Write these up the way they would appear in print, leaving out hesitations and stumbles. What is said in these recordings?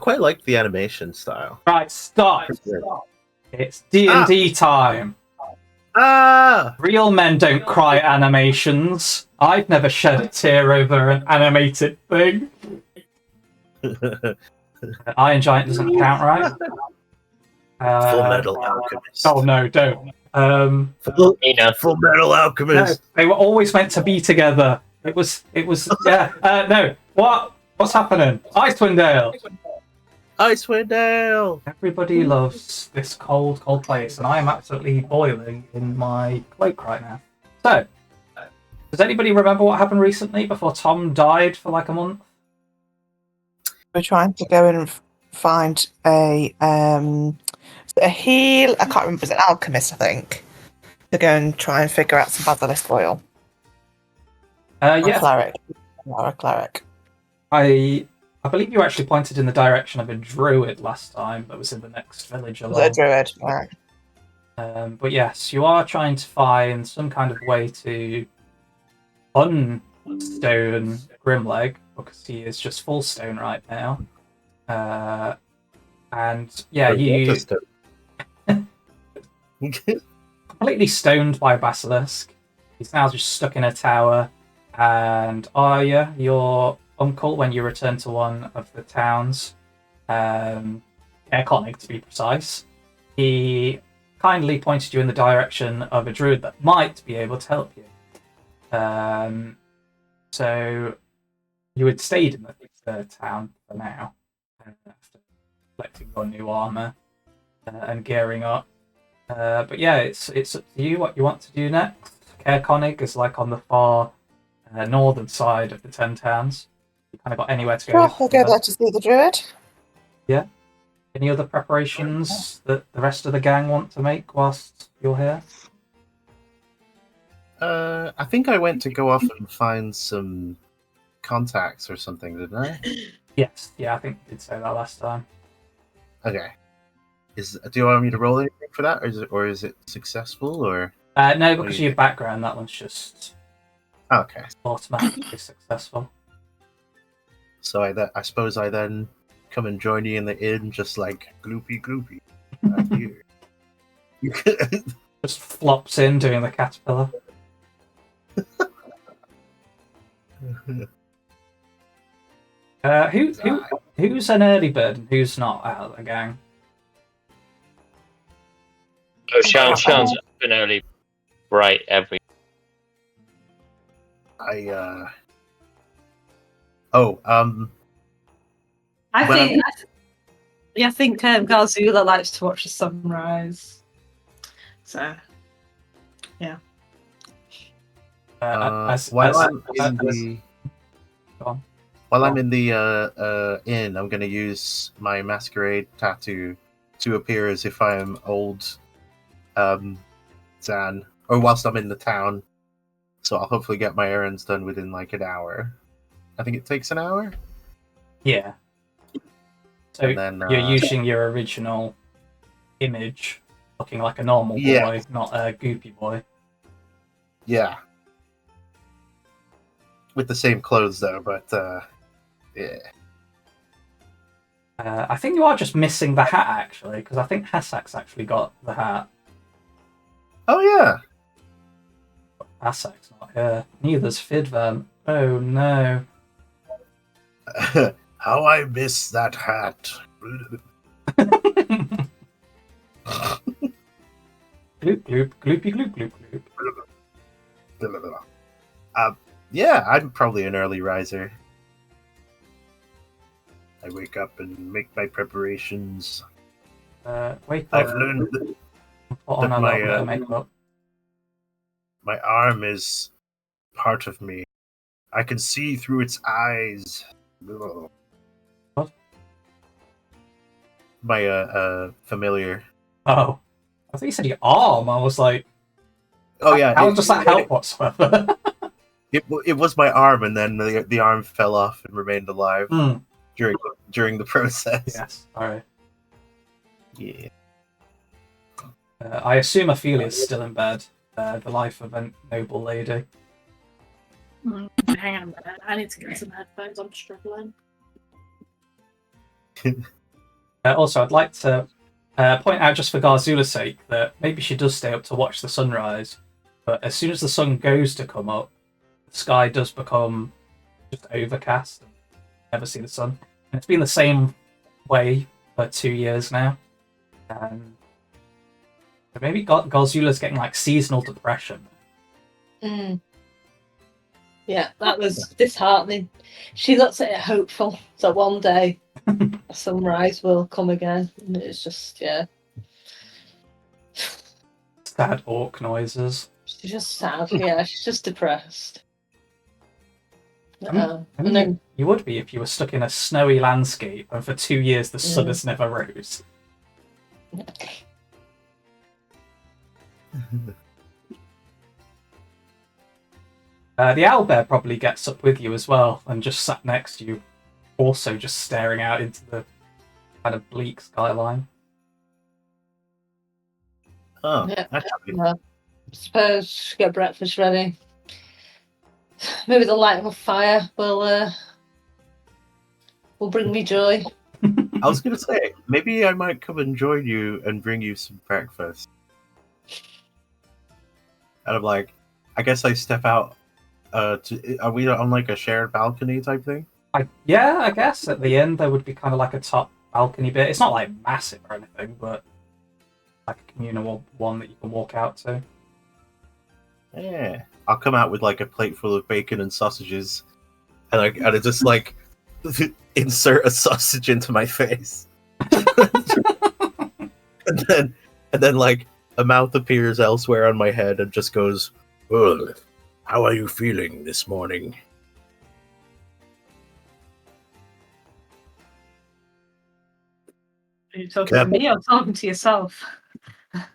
quite like the animation style. Right, stop. It's D&D time. Real men don't cry at animations. I've never shed a tear over an animated thing. Iron Giant doesn't count, right? Full Metal Alchemist. Oh no, don't. Full Metal Alchemist. No, they were always meant to be together. It was. Yeah. No. What's happening? Icewind Dale. Icewind Dale. Everybody loves this cold place, and I am absolutely boiling in my cloak right now. So, does anybody remember what happened recently before Tom died for like a month? We're trying to go and find a heal. I can't remember. It's an alchemist, I think. To go and try and figure out some basilisk oil. Yeah. Cleric. Or a cleric. I believe you actually pointed in the direction of a druid last time that was in the next village along. Was it a druid? Right. But yes, you are trying to find some kind of way to unstone Grimleg, because he is just full stone right now. And yeah, you completely stoned by a basilisk. He's now just stuck in a tower. And Arya, your uncle, when you return to one of the towns, Erconic to be precise, he kindly pointed you in the direction of a druid that might be able to help you. So you had stayed in the town for now, after collecting your new armor and gearing up. But yeah, it's up to you what you want to do next. Erconic is like on the far northern side of the 10 towns. You kind of got anywhere to go. Sure, I'll go there to see the druid. Yeah. Any other preparations that the rest of the gang want to make whilst you're here? I think I went to go off and find some contacts or something, didn't I? Yes. Yeah, I think you did say that last time. Okay. Do you want me to roll anything for that, or is it successful, or? No, because of your background, that one's just okay. Automatically successful. So I suppose I then come and join you in the inn, just like gloopy. Just flops in doing the caterpillar. Who's an early bird and who's not out of the gang? Oh, Sian's been early, right? I think Garzula likes to watch the sunrise. So, yeah. While I'm in the inn, I'm going to use my masquerade tattoo to appear as if I am old Zan, or whilst I'm in the town. So I'll hopefully get my errands done within like an hour. I think it takes an hour. Yeah. So then, you're using your original image, looking like a normal boy, not a goopy boy. Yeah. With the same clothes though, but yeah. I think you are just missing the hat actually, because I think Hassak's actually got the hat. Oh yeah. Hassak's not here. Neither's Fidvan. Oh no. How I miss that hat. Gloop gloop gloopy gloop gloop gloop. Yeah, I'm probably an early riser. I wake up and make my preparations. Wait. I've learned that my arm is part of me. I can see through its eyes. What? My familiar. Oh, I thought you said your arm. I was like, oh yeah. How does that help whatsoever? It was my arm, and then the arm fell off and remained alive during the process. Yes. All right. Yeah. I assume Ophelia's still in bed. The life of a noble lady. Hang on a minute. I need to get some headphones. I'm struggling. Also, I'd like to point out, just for Garzula's sake, that maybe she does stay up to watch the sunrise, but as soon as the sun goes to come up, the sky does become just overcast. And never see the sun. And it's been the same way for 2 years now. So maybe Garzula's getting like seasonal depression. Mm. Yeah, that was disheartening. She looks at it hopeful that one day a sunrise will come again. And it's just, yeah. Sad orc noises. She's just sad. Yeah, she's just depressed. I mean, And then you would be if you were stuck in a snowy landscape and for 2 years the sun has never rose. The owlbear probably gets up with you as well and just sat next to you, also just staring out into the kind of bleak skyline. Oh, Yeah. that's happy. suppose get breakfast ready. Maybe the light of a fire will bring me joy. I was gonna say, maybe I might come and join you and bring you some breakfast. And I'm like, I guess I step out. Are we on like a shared balcony type thing? I guess at the end there would be kind of like a top balcony bit. It's not like massive or anything, but like a communal one that you can walk out to. Yeah, I'll come out with like a plate full of bacon and sausages, and I just like insert a sausage into my face, and then like a mouth appears elsewhere on my head and just goes, "Well, how are you feeling this morning?" Are you talking to me or talking to yourself?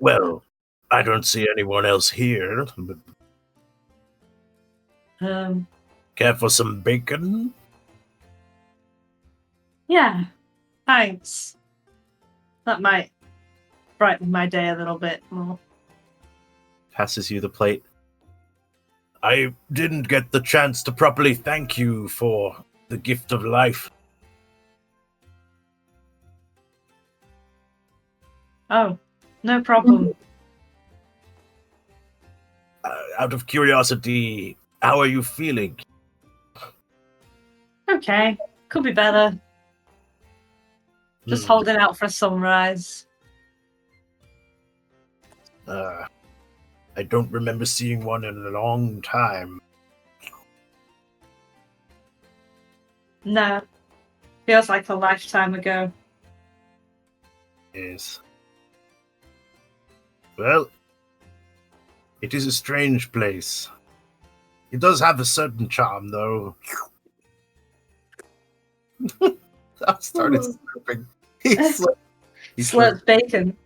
Well, I don't see anyone else here. But care for some bacon? Yeah, thanks. That might brighten my day a little bit more. Passes you the plate. I didn't get the chance to properly thank you for the gift of life. Oh, no problem. Out of curiosity, how are you feeling? Okay, could be better. Just holding out for a sunrise. I don't remember seeing one in a long time. No, feels like a lifetime ago. Yes. Well, it is a strange place. It does have a certain charm, though. I started slurping. He Slurped bacon.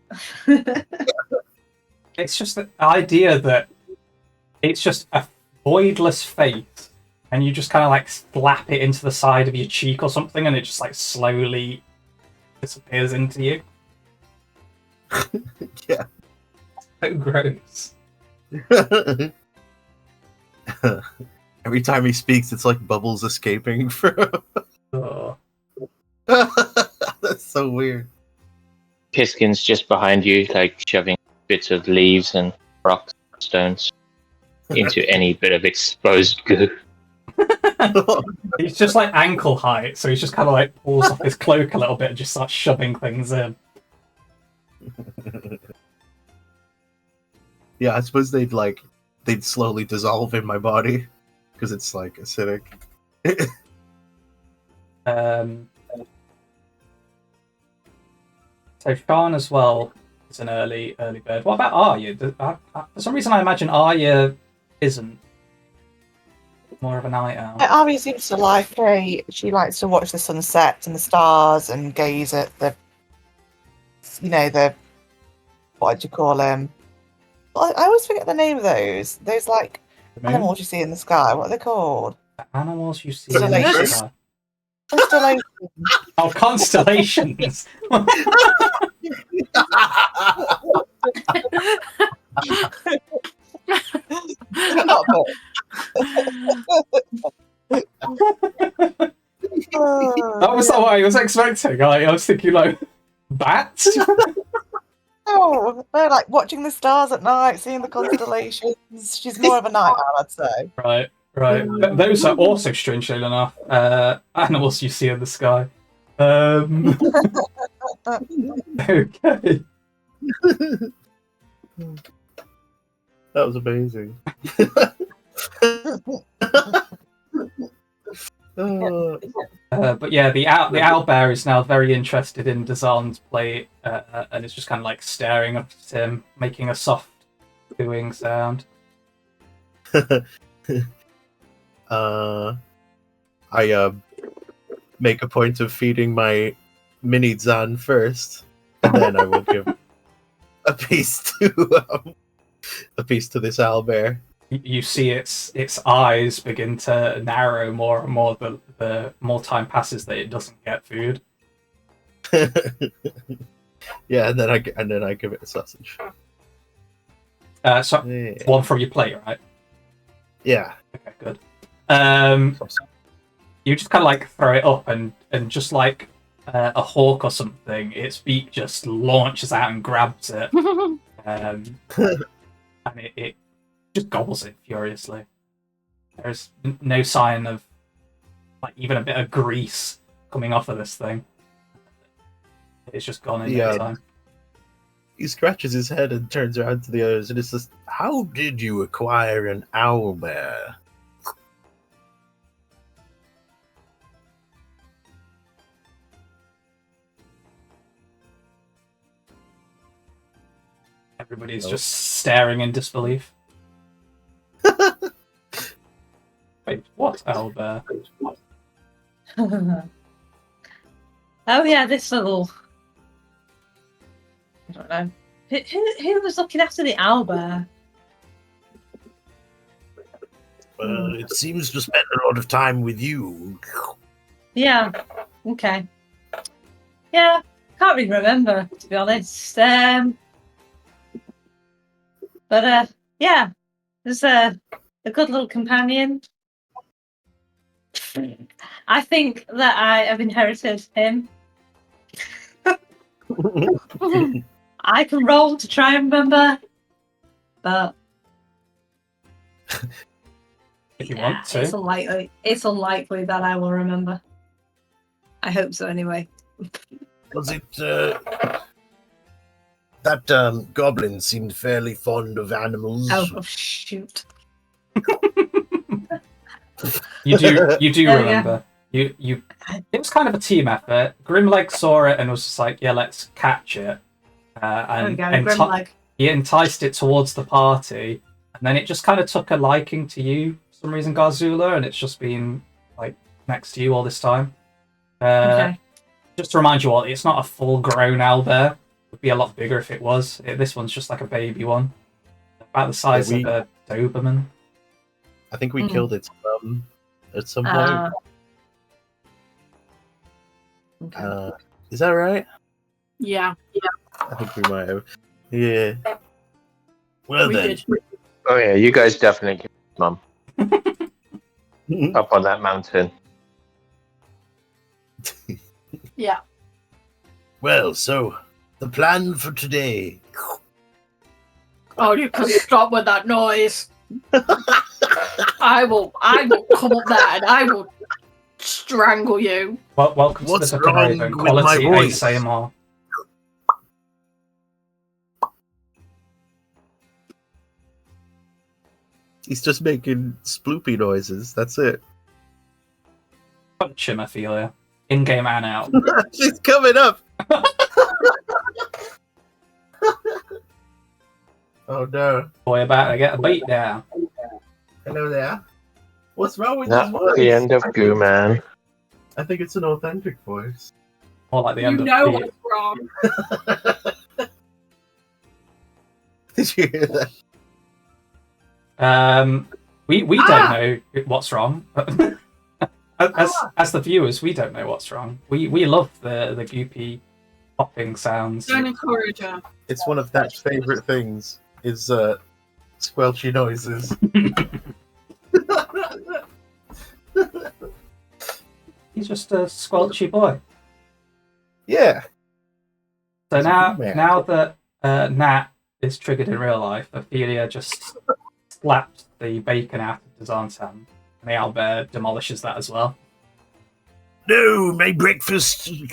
It's just the idea that it's just a voidless face, and you just kind of like slap it into the side of your cheek or something, and it just like slowly disappears into you. Yeah. So gross. Every time he speaks, it's like bubbles escaping from. Oh. That's so weird. Piskin's just behind you, like shoving bits of leaves and rocks, stones into any bit of exposed goo. He's just like ankle height, so he's just kind of like pulls off his cloak a little bit and just starts shoving things in. Yeah, I suppose they'd slowly dissolve in my body because it's like acidic. So Sean as well is an early bird. What about Arya? For some reason, I imagine Arya isn't more of a night owl. Ari seems to like she likes to watch the sunset and the stars and gaze at the what do you call them? I always forget the name of those. Those like animals you see in the sky. What are they called? The animals you see in the Constellations. sky. Constellations. Oh, constellations. Not good. That was not what I was expecting. I was thinking like bat? Oh, they're like watching the stars at night, seeing the constellations. She's more of a night owl, I'd say. Right. Those are also, strangely enough, animals you see in the sky. Okay. That was amazing. But yeah, the owlbear is now very interested in Dazan's plate, and it's just kind of like staring up at him, making a soft cooing sound. I make a point of feeding my mini Zan first, and then I will give a piece to this owlbear. You see its eyes begin to narrow more and more the more time passes that it doesn't get food. Yeah, and then I give it a sausage. So Yeah. one from your plate, right? Yeah. Okay, good. You just kind of like throw it up, and just like a hawk or something, its beak just launches out and grabs it, and it just gobbles it furiously. There's no sign of like even a bit of grease coming off of this thing. It's just gone in no time. He scratches his head and turns around to the others and it's just, how did you acquire an owlbear? Everybody's just staring in disbelief. Wait, what owlbear? Oh yeah, this little. I don't know. Who was looking after the owlbear? Well, it seems to spend a lot of time with you. Yeah. Okay. Yeah, can't really remember, to be honest. But yeah, there's a good little companion. I think that I have inherited him. I can roll to try and remember, but If you want to. It's unlikely that I will remember. I hope so, anyway. Was it, that goblin seemed fairly fond of animals? Oh shoot! You do Yeah. remember. You it was kind of a team effort. Grimleg saw it and was just like, yeah, let's catch it. He enticed it towards the party, and then it just kind of took a liking to you for some reason, Garzula, and it's just been like next to you all this time. Okay. Just to remind you all, it's not a full-grown owlbear. It would be a lot bigger if it was. This one's just like a baby one, about the size of a Doberman. I think we killed its mum at some point. Okay. Is that right? Yeah. I think we might have. Yeah. Well We then. did. Oh yeah, you guys definitely killed Mum up on that mountain. Yeah. Well, so the plan for today. Oh, you can stop with that noise. I will come up there and I will strangle you. Well, welcome What's to the wrong Raven with Quality my voice? ASMR. He's just making sploopy noises. That's it. Punch him, Ophelia. In-game and out. She's coming up. Oh no. Boy, about to get a beat down. Hello there. What's wrong with That's his voice? the end of Goo Man. I think it's an authentic voice. More like the You end know of what's wrong. Did you hear that? We don't know what's wrong. As the viewers, we don't know what's wrong. We love the goopy popping sounds. Don't encourage her. It's one of Nat's favorite things is squelchy noises. He's just a squelchy boy. Yeah. So It's a now, good man. now that Nat is triggered in real life, Ophelia just slaps the bacon out of Dazan's hand, and the owlbear demolishes that as well. No, my breakfast. Did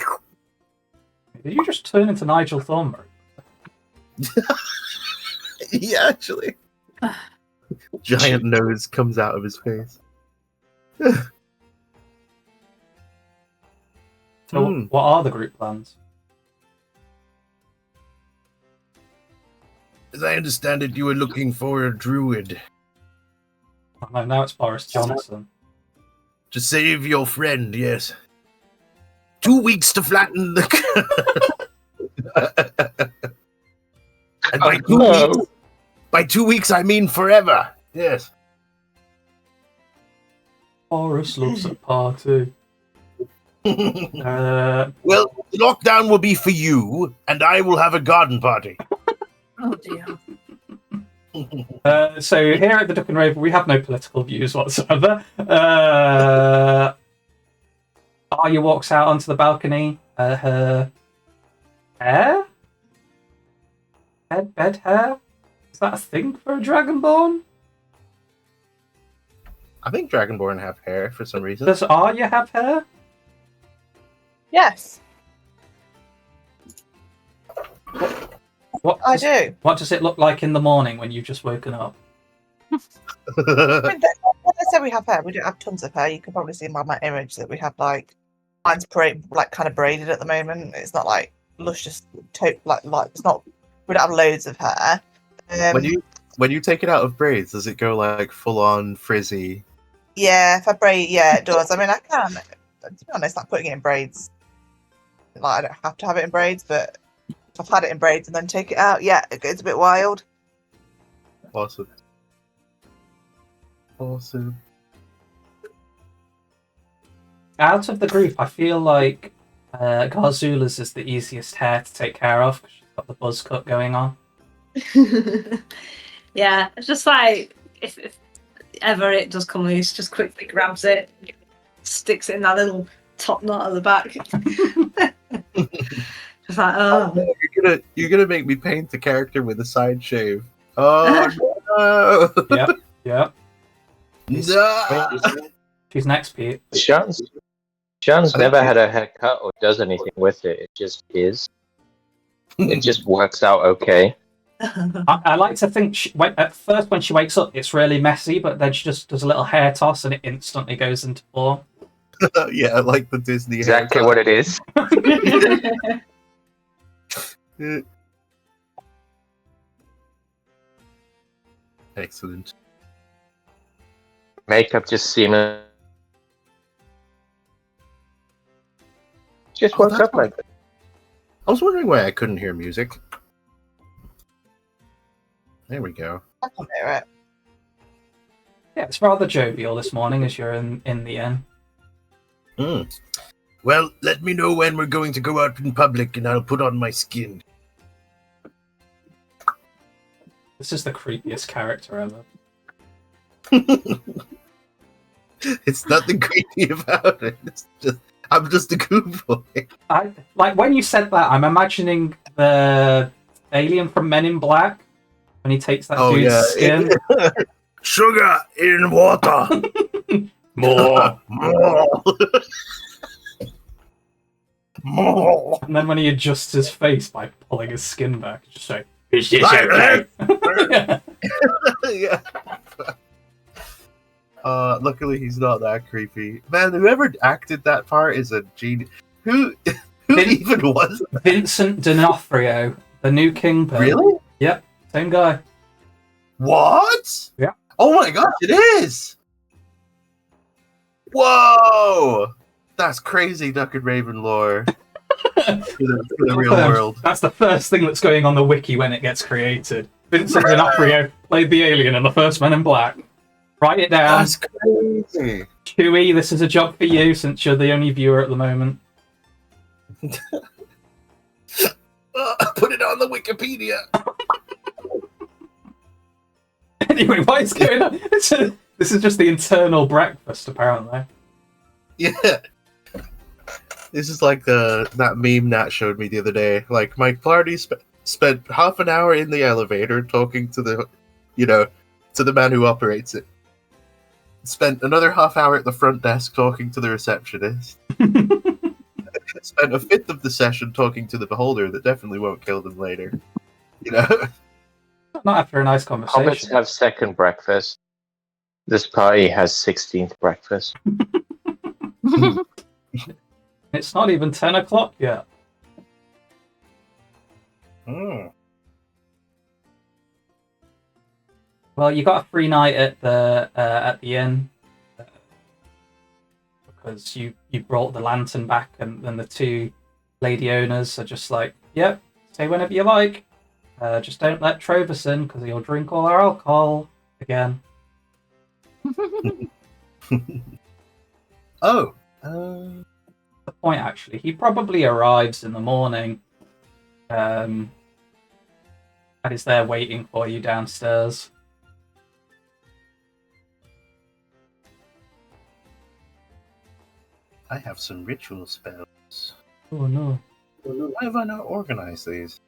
you just turn into Nigel Thornberry? Yeah, actually. Giant nose comes out of his face. So, Hmm. what are the group plans? As I understand it, you were looking for a druid Oh, no, now it's Boris Johnson. to save your friend. Yes. 2 weeks to flatten the. And by two No. weeks, by 2 weeks, I mean forever. Yes. Boris loves a party. Well, the lockdown will be for you, and I will have a garden party. Oh dear. So here at the Duck and Raven, we have no political views whatsoever. Arya walks out onto the balcony. Her hair? Bed hair? Is that a thing for a Dragonborn? I think Dragonborn have hair for some reason. Does Arya have hair? Yes, What I does, do. what does it look like in the morning when you've just woken up? I mean, when I say we have hair, we don't have tons of hair. You can probably see by my image that we have like mine's like kind of braided at the moment. It's not like luscious, like it's not. We don't have loads of hair. When you take it out of braids, does it go like full on frizzy? Yeah, if I braid, yeah, it does. I mean, I can. To be honest, like putting it in braids, like I don't have to have it in braids, but if I've had it in braids and then take it out, yeah, it goes a bit wild. Awesome. Awesome. Out of the group, I feel like Garzula's is the easiest hair to take care of because she's got the buzz cut going on. Yeah, it's just like if ever it does come loose, just quickly grabs it, sticks it in that little top knot at the back. Just like, oh. You're gonna make me paint the character with a side shave. Oh no! Yep. No! She's next, Pete. Sean's think never you- had a haircut or does anything with it. It just is. It just works out okay. I like to think at first when she wakes up, it's really messy, but then she just does a little hair toss and it instantly goes into form. Yeah, I like the Disney Exactly haircut. what it is. Excellent. Makeup just seamless. Just works that's up like that. I was wondering why I couldn't hear music. There we go. I can hear it. Yeah, it's rather jovial this morning as you're in the inn. Well, let me know when we're going to go out in public and I'll put on my skin. This is the creepiest character ever. It's nothing creepy about it. It's just I'm just a good boy. I like when you said that. I'm imagining the alien from Men in Black when he takes that dude's skin. Sugar in water. More. More. More. And then when he adjusts his face by pulling his skin back, it's just like, is this Like okay? Yeah. Luckily he's not that creepy. Man, whoever acted that part is a genius. Who even was that? Vincent D'Onofrio, the new Kingpin. Really? Yep, same guy. What? Yeah. Oh my gosh, it is! Whoa! That's crazy Duck and Raven lore. for the real world. That's the first thing that's going on the wiki when it gets created. Vincent D'Onofrio played the alien in the first Men in Black. Write it down. That's crazy. Chewie, this is a job for you since you're the only viewer at the moment. Put it on the Wikipedia. Anyway, what is going on? This is just the internal breakfast, apparently. Yeah. This is like that meme Nat showed me the other day. Like my party spent half an hour in the elevator talking to the, to the man who operates it. Spent another half hour at the front desk talking to the receptionist. Spent a fifth of the session talking to the beholder that definitely won't kill them later. Not after a nice Hobbits conversation. have second breakfast. This party has 16th breakfast. It's not even 10 o'clock yet. Oh. Well, you got a free night at the inn because you brought the lantern back, and then the two lady owners are just like, "Yep, stay whenever you like. Just don't let Trovis in because he'll drink all our alcohol again." Oh. The point, actually, he probably arrives in the morning, and is there waiting for you downstairs. I have some ritual spells. Oh no! Why have I not organized these?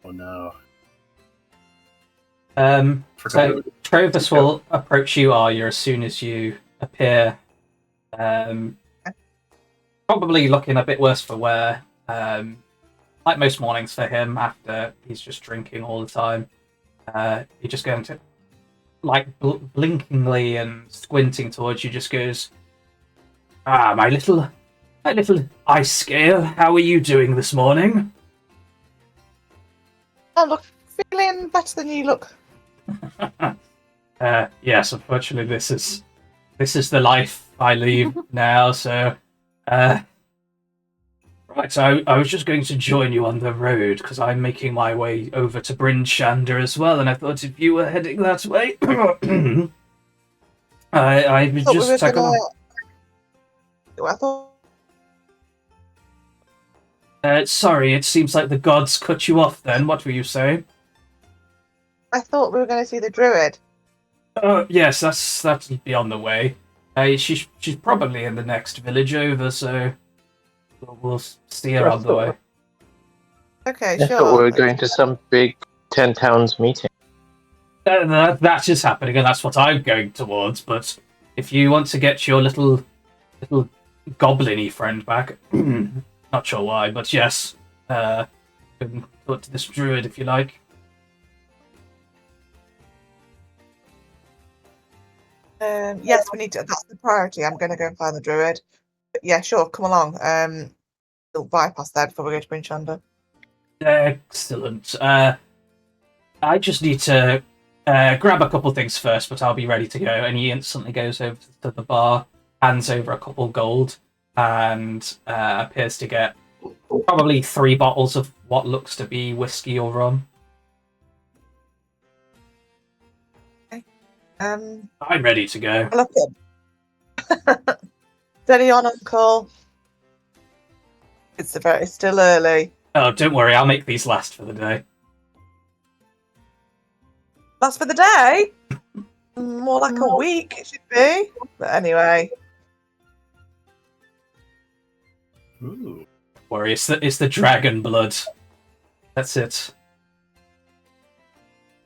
Oh no. So Trovis will approach you, Arya, as soon as you appear. Probably looking a bit worse for wear. Like most mornings for him, after he's just drinking all the time. You're just going to, like, blinkingly and squinting towards you, just goes, "Ah, my little ice scale. How are you doing this morning?" Oh, look, feeling better than you look. Yes, unfortunately, this is the life I lead now. So, right. So I was just going to join you on the road because I'm making my way over to Bryn Shander as well, and I thought if you were heading that way, I would Thought we just were tag along. I thought Sorry, it seems like the gods cut you off. Then what were you saying? we were going to see the druid. Yes, that'll be on the way. She's probably in the next village over, so we'll see her on the way. Okay, I thought sure. we were going to some big 10 towns meeting. That is happening, and that's what I'm going towards. But if you want to get your little goblin-y friend back, not sure why, but yes, you can talk to this druid if you like. Yes, we need to. That's the priority. I'm going to go and find the druid. But yeah, sure. Come along. We'll bypass that before we go to Bryn Shander. Excellent. I just need to grab a couple things first, but I'll be ready to go. And he instantly goes over to the bar, hands over a couple gold, and appears to get probably 3 bottles of what looks to be whiskey or rum. I'm ready to go. Look in. Steady on, Uncle. It's still early. Oh, don't worry, I'll make these last for the day. Last for the day? More like a week, it should be. But anyway. Ooh. Don't worry, it's the dragon blood. That's it.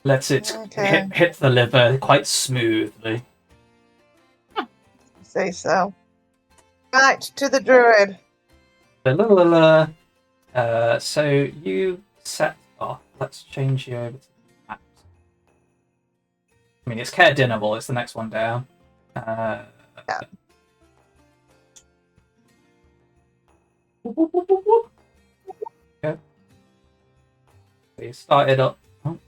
Let it hit the liver quite smoothly. Say so. Right, to the druid. So you set off. Let's change you over to the map. I mean, it's Care Dinnerable. It's the next one down. Yeah. Okay. So you started up. Oh.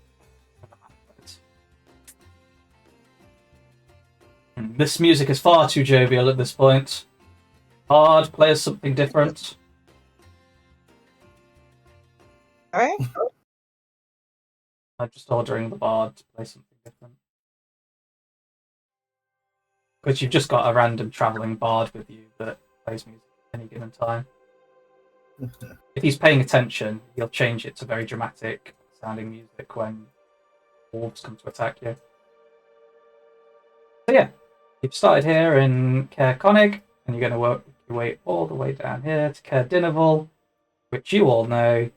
This music is far too jovial at this point. Hard, play us something different. Alright. I'm just ordering the bard to play something different. Because you've just got a random travelling bard with you that plays music at any given time. If he's paying attention, he'll change it to very dramatic sounding music when wolves come to attack you. So yeah, You've started here in Caer Conig, and you're going to work your way all the way down here to Caer Dineval, which you all know is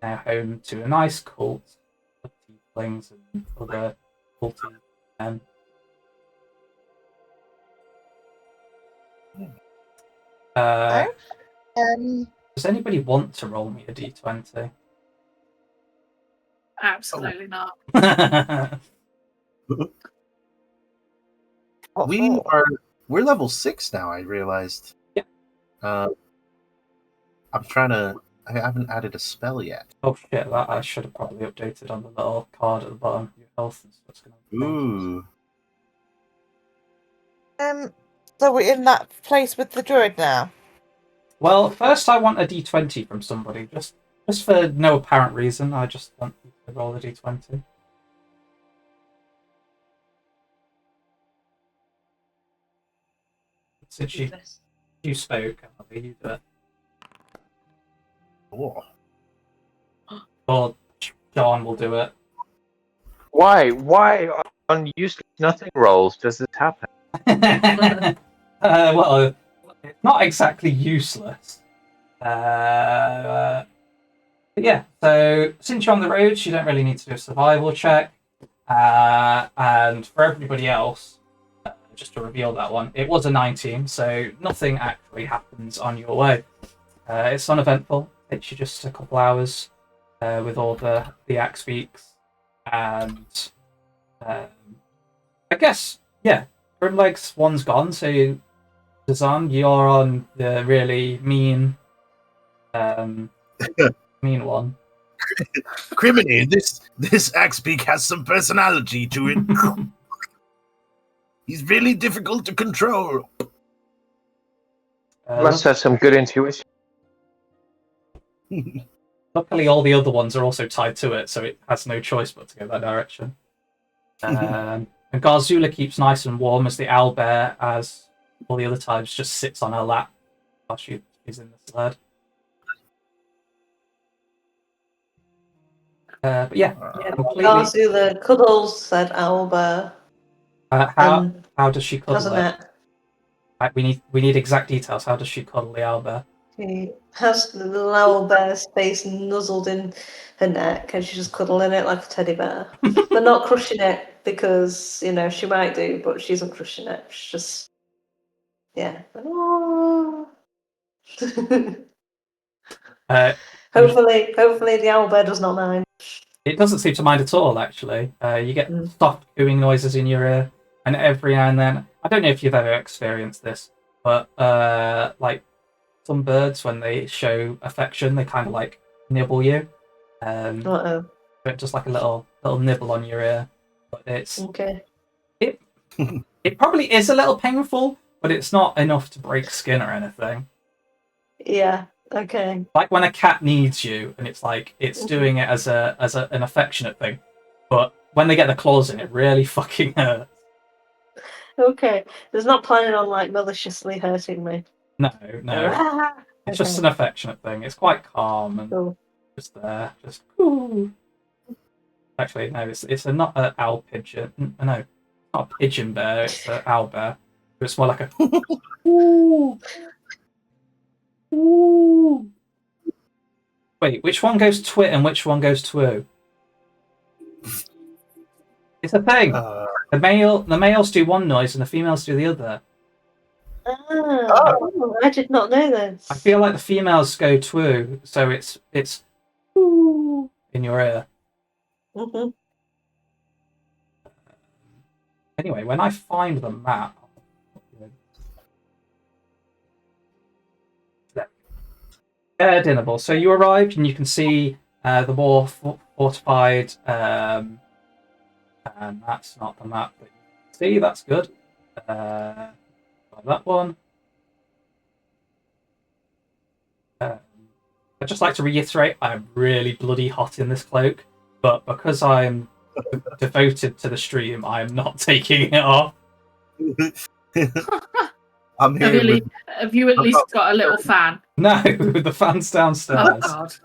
now home to a nice cult of tieflings and other culty men. Does anybody want to roll me a d20? Absolutely not. We're level 6 now, I realized. Yeah. I haven't added a spell yet. Oh shit, that I should have probably updated on the little card at the bottom. Your health and stuff's gonna be Ooh. So we're in that place with the druid now. Well, first I want a d20 from somebody, just for no apparent reason. I just want you to roll a d20. Since you spoke, I'll be you do it. Oh. Or John will do it. Why on useless nothing rolls does this happen? Well, it's not exactly useless. But yeah, so since you're on the roads, you don't really need to do a survival check. And for everybody else, just to reveal that one, it was a 19, so nothing actually happens on your way. It's uneventful. It takes you just a couple hours with all the axe beaks. And I guess, yeah, Grimleg's one's gone, so Dazan, you're on the really mean mean one. Criminy, this Axebeak has some personality to it. He's really difficult to control. Must have some good intuition. Luckily, all the other ones are also tied to it, so it has no choice but to go that direction. And Garzula keeps nice and warm as the owlbear, as all the other types, just sits on her lap while she's in the sled. But yeah, completely. Garzula cuddles said owlbear. How does she cuddle Hasn't it? it? We need exact details. How does she cuddle the owlbear? She has the little owlbear's face nuzzled in her neck, and she's just cuddling it like a teddy bear. But not crushing it, because, you know, she might do, but she isn't crushing it. She's just, yeah. Hopefully the owlbear does not mind. It doesn't seem to mind at all, actually. You get soft cooing noises in your ear, and every now and then, I don't know if you've ever experienced this, but like some birds, when they show affection, they kind of like nibble you. Just like a little nibble on your ear. But it's okay. It probably is a little painful, but it's not enough to break skin or anything. Yeah. Okay. Like when a cat needs you, and it's like it's doing it as an affectionate thing, but when they get the claws in, it really fucking hurts. Okay. It's not planning on like maliciously hurting me. No. It's just an affectionate thing. It's quite calm and just there, just ooh. Actually, no, it's not an owl pigeon. No, it's not a pigeon bear. It's an owl bear. It's more like a ooh. Ooh. Wait, which one goes twit and which one goes twoo? It's a thing. The males do one noise and the females do the other. Oh, I did not know this. I feel like the females go twoo, so it's ooh in your ear. Mm-hmm. Anyway, when I find the map, Dineval. So you arrived, and you can see the more fortified. And that's not the map that you can see. That's good. That one. I'd just like to reiterate, I'm really bloody hot in this cloak, but because I'm devoted to the stream, I am not taking it off. I'm here. Have you at least got a little fan? No, the fan's downstairs. Oh God!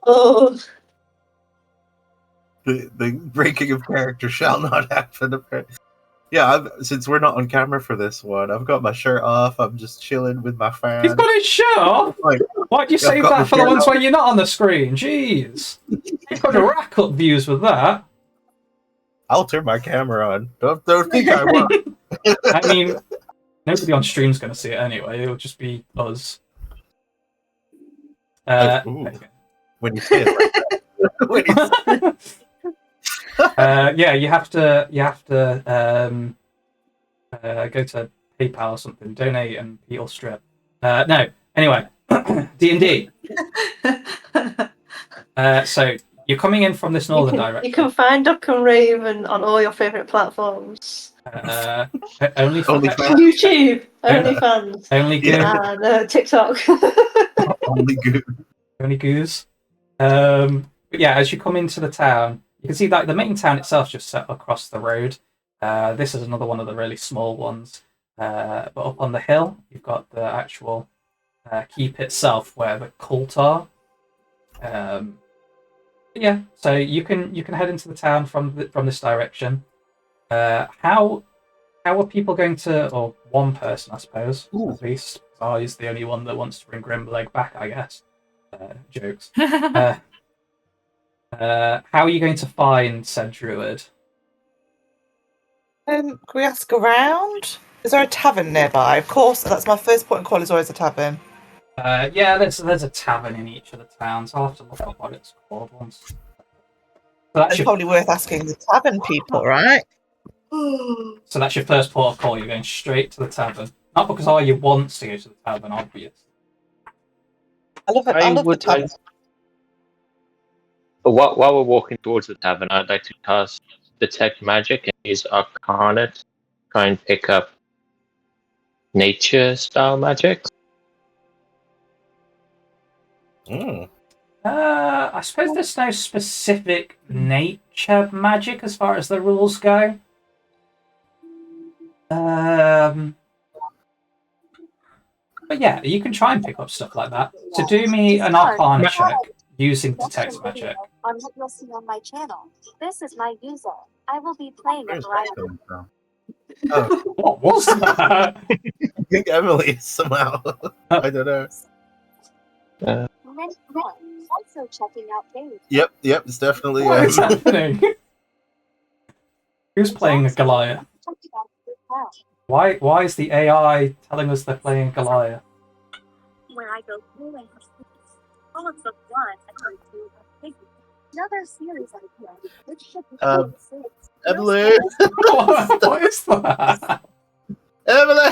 Oh, The breaking of character shall not happen. Since we're not on camera for this one, I've got my shirt off. I'm just chilling with my fan. He's got his shirt off. Like, Why'd you I've save got that my for the shirt ones off. where you're not on the screen? Jeez. You could rack up views with that. I'll turn my camera on. Don't think I won't. I mean, nobody on stream's going to see it anyway. It'll just be us. Ooh. When you say it like that. When you say- Yeah, you have to go to PayPal or something, donate, and he'll strip. No, anyway, D&D. So you're coming in from this northern direction. You can find Duck and Raven on all your favourite platforms. Only YouTube, OnlyFans, only good, and TikTok. Only good. only goose. But yeah, as you come into the town, you can see that the main town itself just set across the road. This is another one of the really small ones. But up on the hill, you've got the actual keep itself, where the cult are. Yeah, so you can head into the town from this direction. How are people going to, or one person, I suppose, at least. He's the only one that wants to bring Grimbeleg back, I guess. Jokes. How are you going to find said druid? Can we ask around? Is there a tavern nearby? Of course, that's my first point of call. Is always a tavern. Yeah, there's a tavern in each of the towns. I'll have to look up what it's called once. So that's It's probably worth asking the tavern people, right? So that's your first port of call. You're going straight to the tavern. Not because all you wants to go to the tavern, obvious. I love it. I love the tavern. While we're walking towards the tavern, I'd like to cast Detect Magic and use Arcana to try and pick up nature-style magic. I suppose there's no specific nature magic as far as the rules go. But yeah, you can try and pick up stuff like that. So do me an Arcana check using Detect Magic. On what you'll see on my channel. This is my user. I will be playing a Where's that variety. coming from? Oh, What was that? I think Emily somehow. I don't know. Many more. Also checking out games. Yep, it's definitely. What is happening? Who's playing a Goliath? Why is the AI telling us they're playing Goliath? Where I go through and all of the blood according to a figure. Another series idea, which should be Emily! What is that? Emily!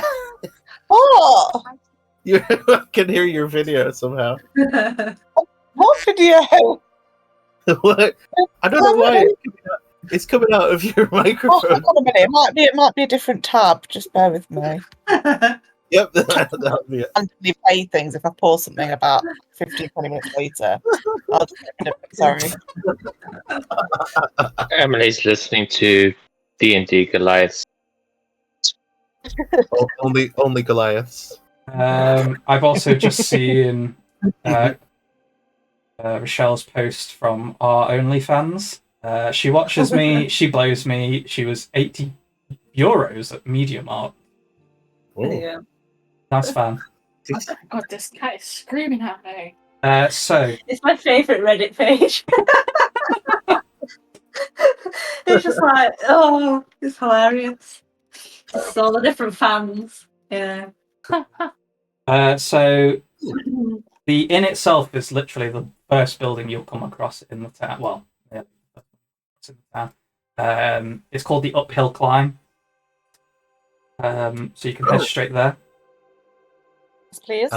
Oh, I can hear your video somehow. what video? What? I don't know why it's coming out of your Oh, microphone. hang on a minute. It might be a different tab. Just bear with me. Yep, that'll be it. Randomly play things if I pause something about 15, 20 minutes later. I'll just get rid of it, sorry. Emily's listening to D&D Goliaths. Only Goliaths. I've also just seen Rochelle's post from our OnlyFans. She watches me, she blows me. She was €80 at MediaMarkt. Yeah. Nice fan. Oh my god, this cat is screaming at me. So It's my favourite Reddit page. It's just like, oh, it's hilarious. It's all the different fans. Yeah. so the inn itself is literally the first building you'll come across in the town. Well, yeah, it's in the town. It's called the Uphill Climb. So you can head straight there. Please.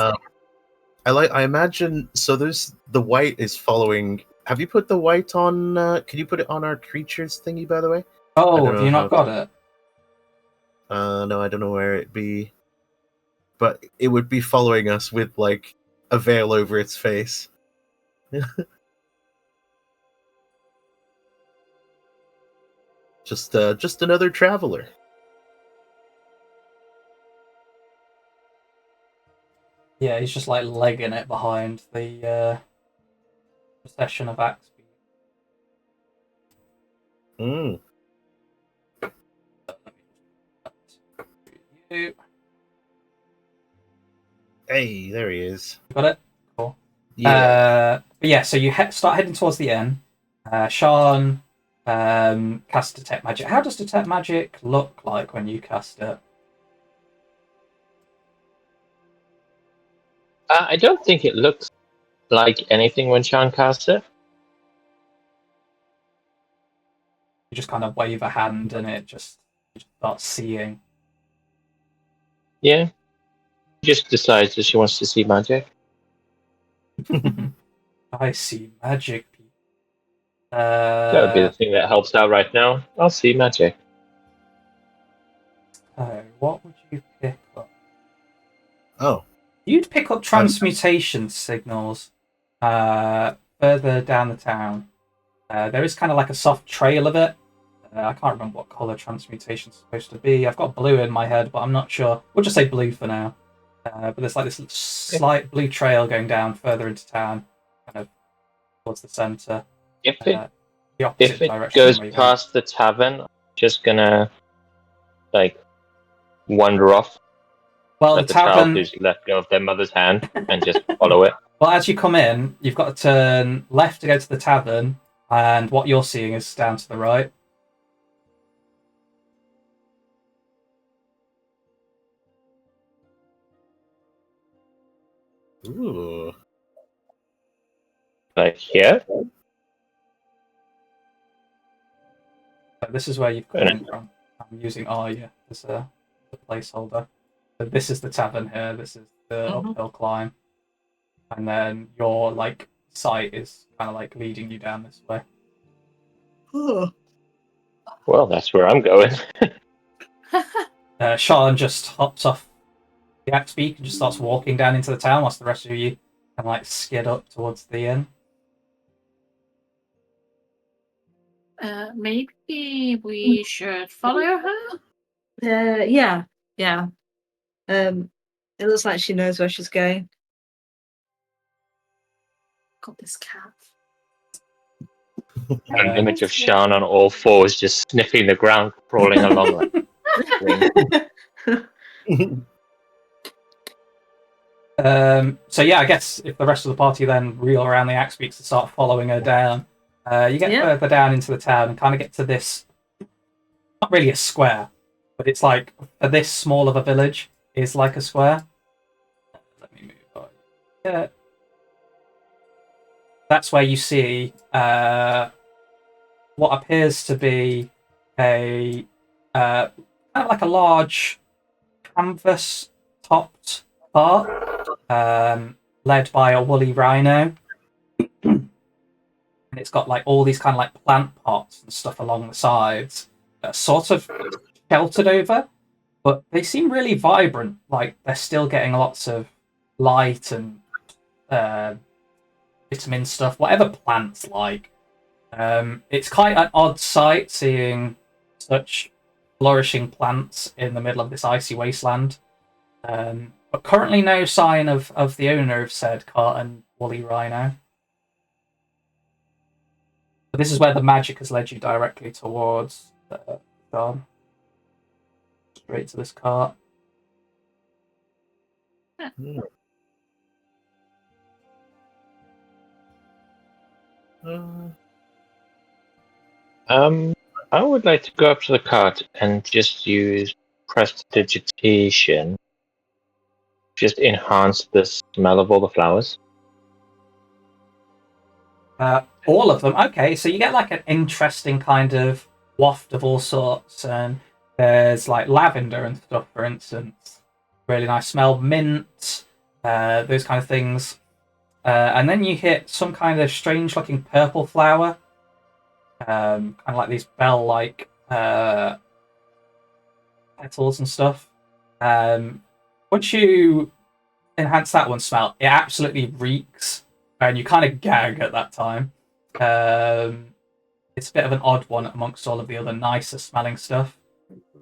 I imagine so. There's the white is following. Have you put the white on? Can you put it on our creatures thingy? By the way. Oh, have you not got it? No, I don't know where it'd be, but it would be following us with like a veil over its face. Just another traveler. Yeah, he's just like legging it behind the procession of axe. Mm. You Hey, there he is. got it? Cool. Yeah. But yeah, so you start heading towards the inn. Sean casts Detect Magic. How does Detect Magic look like when you cast it? I don't think it looks like anything when Sean casts it. You just kind of wave a hand and it just starts seeing. Yeah. She just decides that she wants to see magic. I see magic. That would be the thing that helps out right now. I'll see magic. So what would you pick up? Oh. You'd pick up transmutation signals further down the town. There is kind of like a soft trail of it. I can't remember what colour transmutation is supposed to be. I've got blue in my head, but I'm not sure. We'll just say blue for now. But there's like this slight blue trail going down further into town, kind of towards the centre. If The it opposite direction goes where you're past the tavern, I'm just gonna like wander off. Well, Like the the child tavern. who's let go of their mother's hand and just follow it. Well, as you come in, you've got to turn left to go to the tavern, and what you're seeing is down to the right. Ooh. Like here. So this is where you've come in from. I'm using Arya as a placeholder. So this is the tavern here. This is the uphill climb, and then your like sight is kind of like leading you down this way. Well, that's where I'm going. Sean just hops off the axe beak and just starts walking down into the town, whilst the rest of you kind of like skid up towards the inn. Maybe we should follow her. Yeah. It looks like she knows where she's going. Got this cat. An image of Sean on all fours, just sniffing the ground, crawling along like So yeah, I guess if the rest of the party then reel around the axe beaks and start following her down, you get further down into the town and kind of get to this, not really a square, but it's like, for this small of a village, is like a square. Let me move on. Yeah. That's where you see what appears to be a kind of like a large canvas-topped cart, led by a woolly rhino. And it's got like all these kind of like plant pots and stuff along the sides that are sort of sheltered over, but they seem really vibrant. Like they're still getting lots of light and vitamin stuff, whatever plants like. It's quite an odd sight seeing such flourishing plants in the middle of this icy wasteland. But currently no sign of the owner of said cart and woolly rhino. But this is where the magic has led you directly towards John. Straight to this cart. I would like to go up to the cart and just use prestidigitation. Just enhance the smell of all the flowers. All of them. Okay, so you get like an interesting kind of waft of all sorts, and there's like lavender and stuff, for instance. Really nice smell, mint, those kind of things. And then you hit some kind of strange-looking purple flower, kind of like these bell-like petals and stuff. Once you enhance that one smell, it absolutely reeks, and you kind of gag at that time. It's a bit of an odd one amongst all of the other nicer smelling stuff.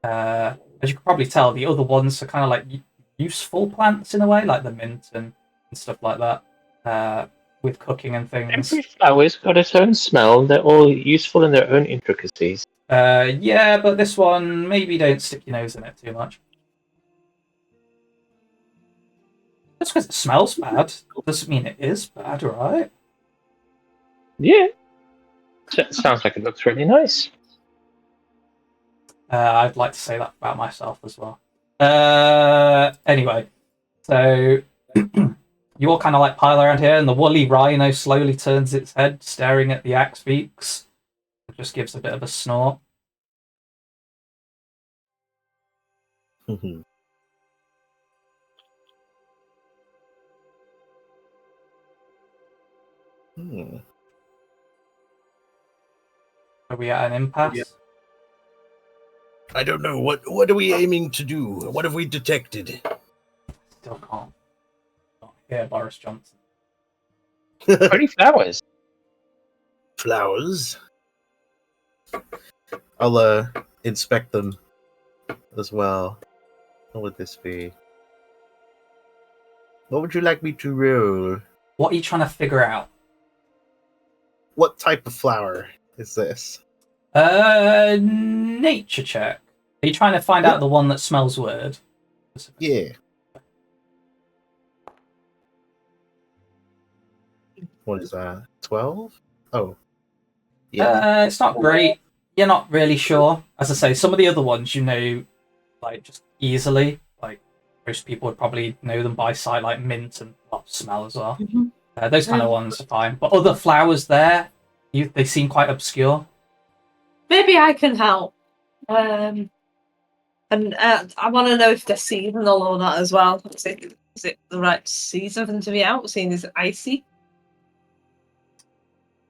As you can probably tell, the other ones are kind of like useful plants in a way, like the mint and stuff like that, with cooking and things. Every flower's got its own smell. They're all useful in their own intricacies. Yeah, but this one, maybe don't stick your nose in it too much. Just because it smells bad doesn't mean it is bad, right? Yeah. Sounds like it looks really nice. I'd like to say that about myself as well. Anyway, so you all kind of like pile around here, and the woolly rhino slowly turns its head, staring at the axe beaks. It just gives a bit of a snort. Hmm. Are we at an impasse? Yeah. I don't know. What are we aiming to do? What have we detected? Still can't hear Boris Johnson. Pretty flowers. Flowers. I'll inspect them as well. What would this be? What would you like me to roll? What are you trying to figure out? What type of flower is this? Nature check. Are you trying to find out the one that smells weird? Yeah. What is that? 12? Oh. Yeah. It's not great. You're not really sure. As I say, some of the other ones you know, like just easily. Like most people would probably know them by sight, like mint and smell as well. Those kind of ones are fine. But other flowers there, they seem quite obscure. Maybe I can help. And I want to know if they're seasonal or not as well. Is it the right season for them to be out, seeing as it's icy?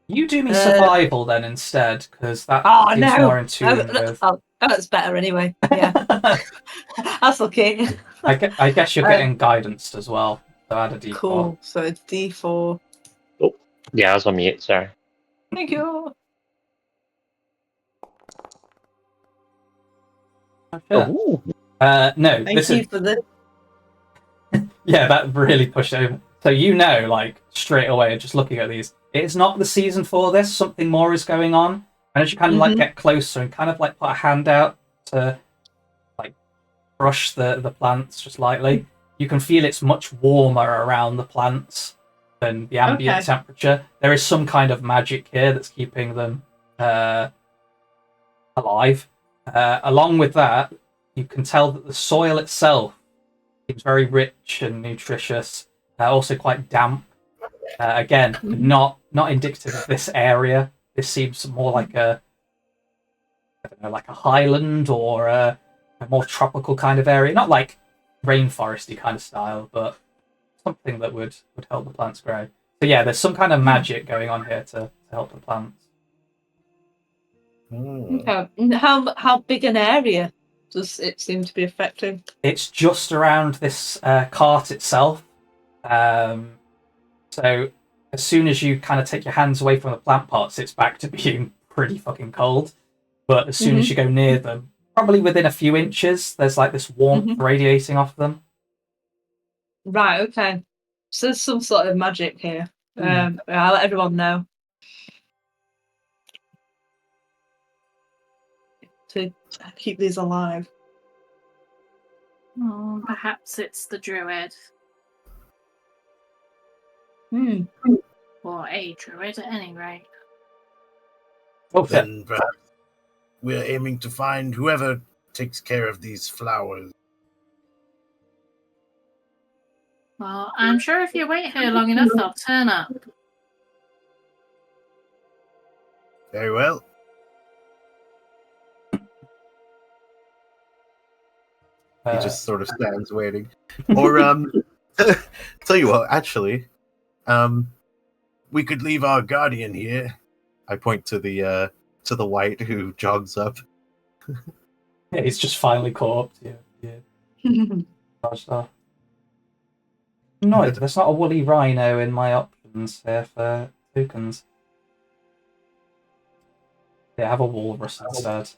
You do me survival then instead, because that seems more in tune with... that's better anyway. Yeah. That's okay. I guess you're getting guidance as well. So add a D4. Cool. So it's D4. Oh, yeah, I was on mute, sorry. Thank you. Oh. No, Thank you for the... Yeah, that really pushed over. So you know, like, straight away, just looking at these, it's not the season for this. Something more is going on. And as you kind of like get closer and kind of like put a hand out to like brush the plants just lightly, you can feel it's much warmer around the plants than the ambient temperature. There is some kind of magic here that's keeping them alive. Along with that, you can tell that the soil itself seems very rich and nutritious, also quite damp. Again, not indicative of this area. This seems more like I don't know, like a highland or a more tropical kind of area. Not like rainforesty kind of style, but something that would help the plants grow. So yeah, there's some kind of magic going on here to help the plants. Okay. How big an area does it seem to be affecting? It's just around this cart itself. So as soon as you kind of take your hands away from the plant pots, it's back to being pretty fucking cold. But as soon as you go near them, probably within a few inches, there's like this warmth radiating off them. Right, okay. So there's some sort of magic here. I'll let everyone know. To keep these alive. Oh, perhaps it's the druid. Or a druid at any rate. Then perhaps we're aiming to find whoever takes care of these flowers. Well, I'm sure if you wait here long enough, they'll turn up. Very well. He just sort of stands waiting. Or tell you what, actually, we could leave our guardian here. I point to the white who jogs up. Yeah, he's just finally caught up to you. Yeah. No, there's not a woolly rhino in my options here for tokens. Yeah, have a walrus instead.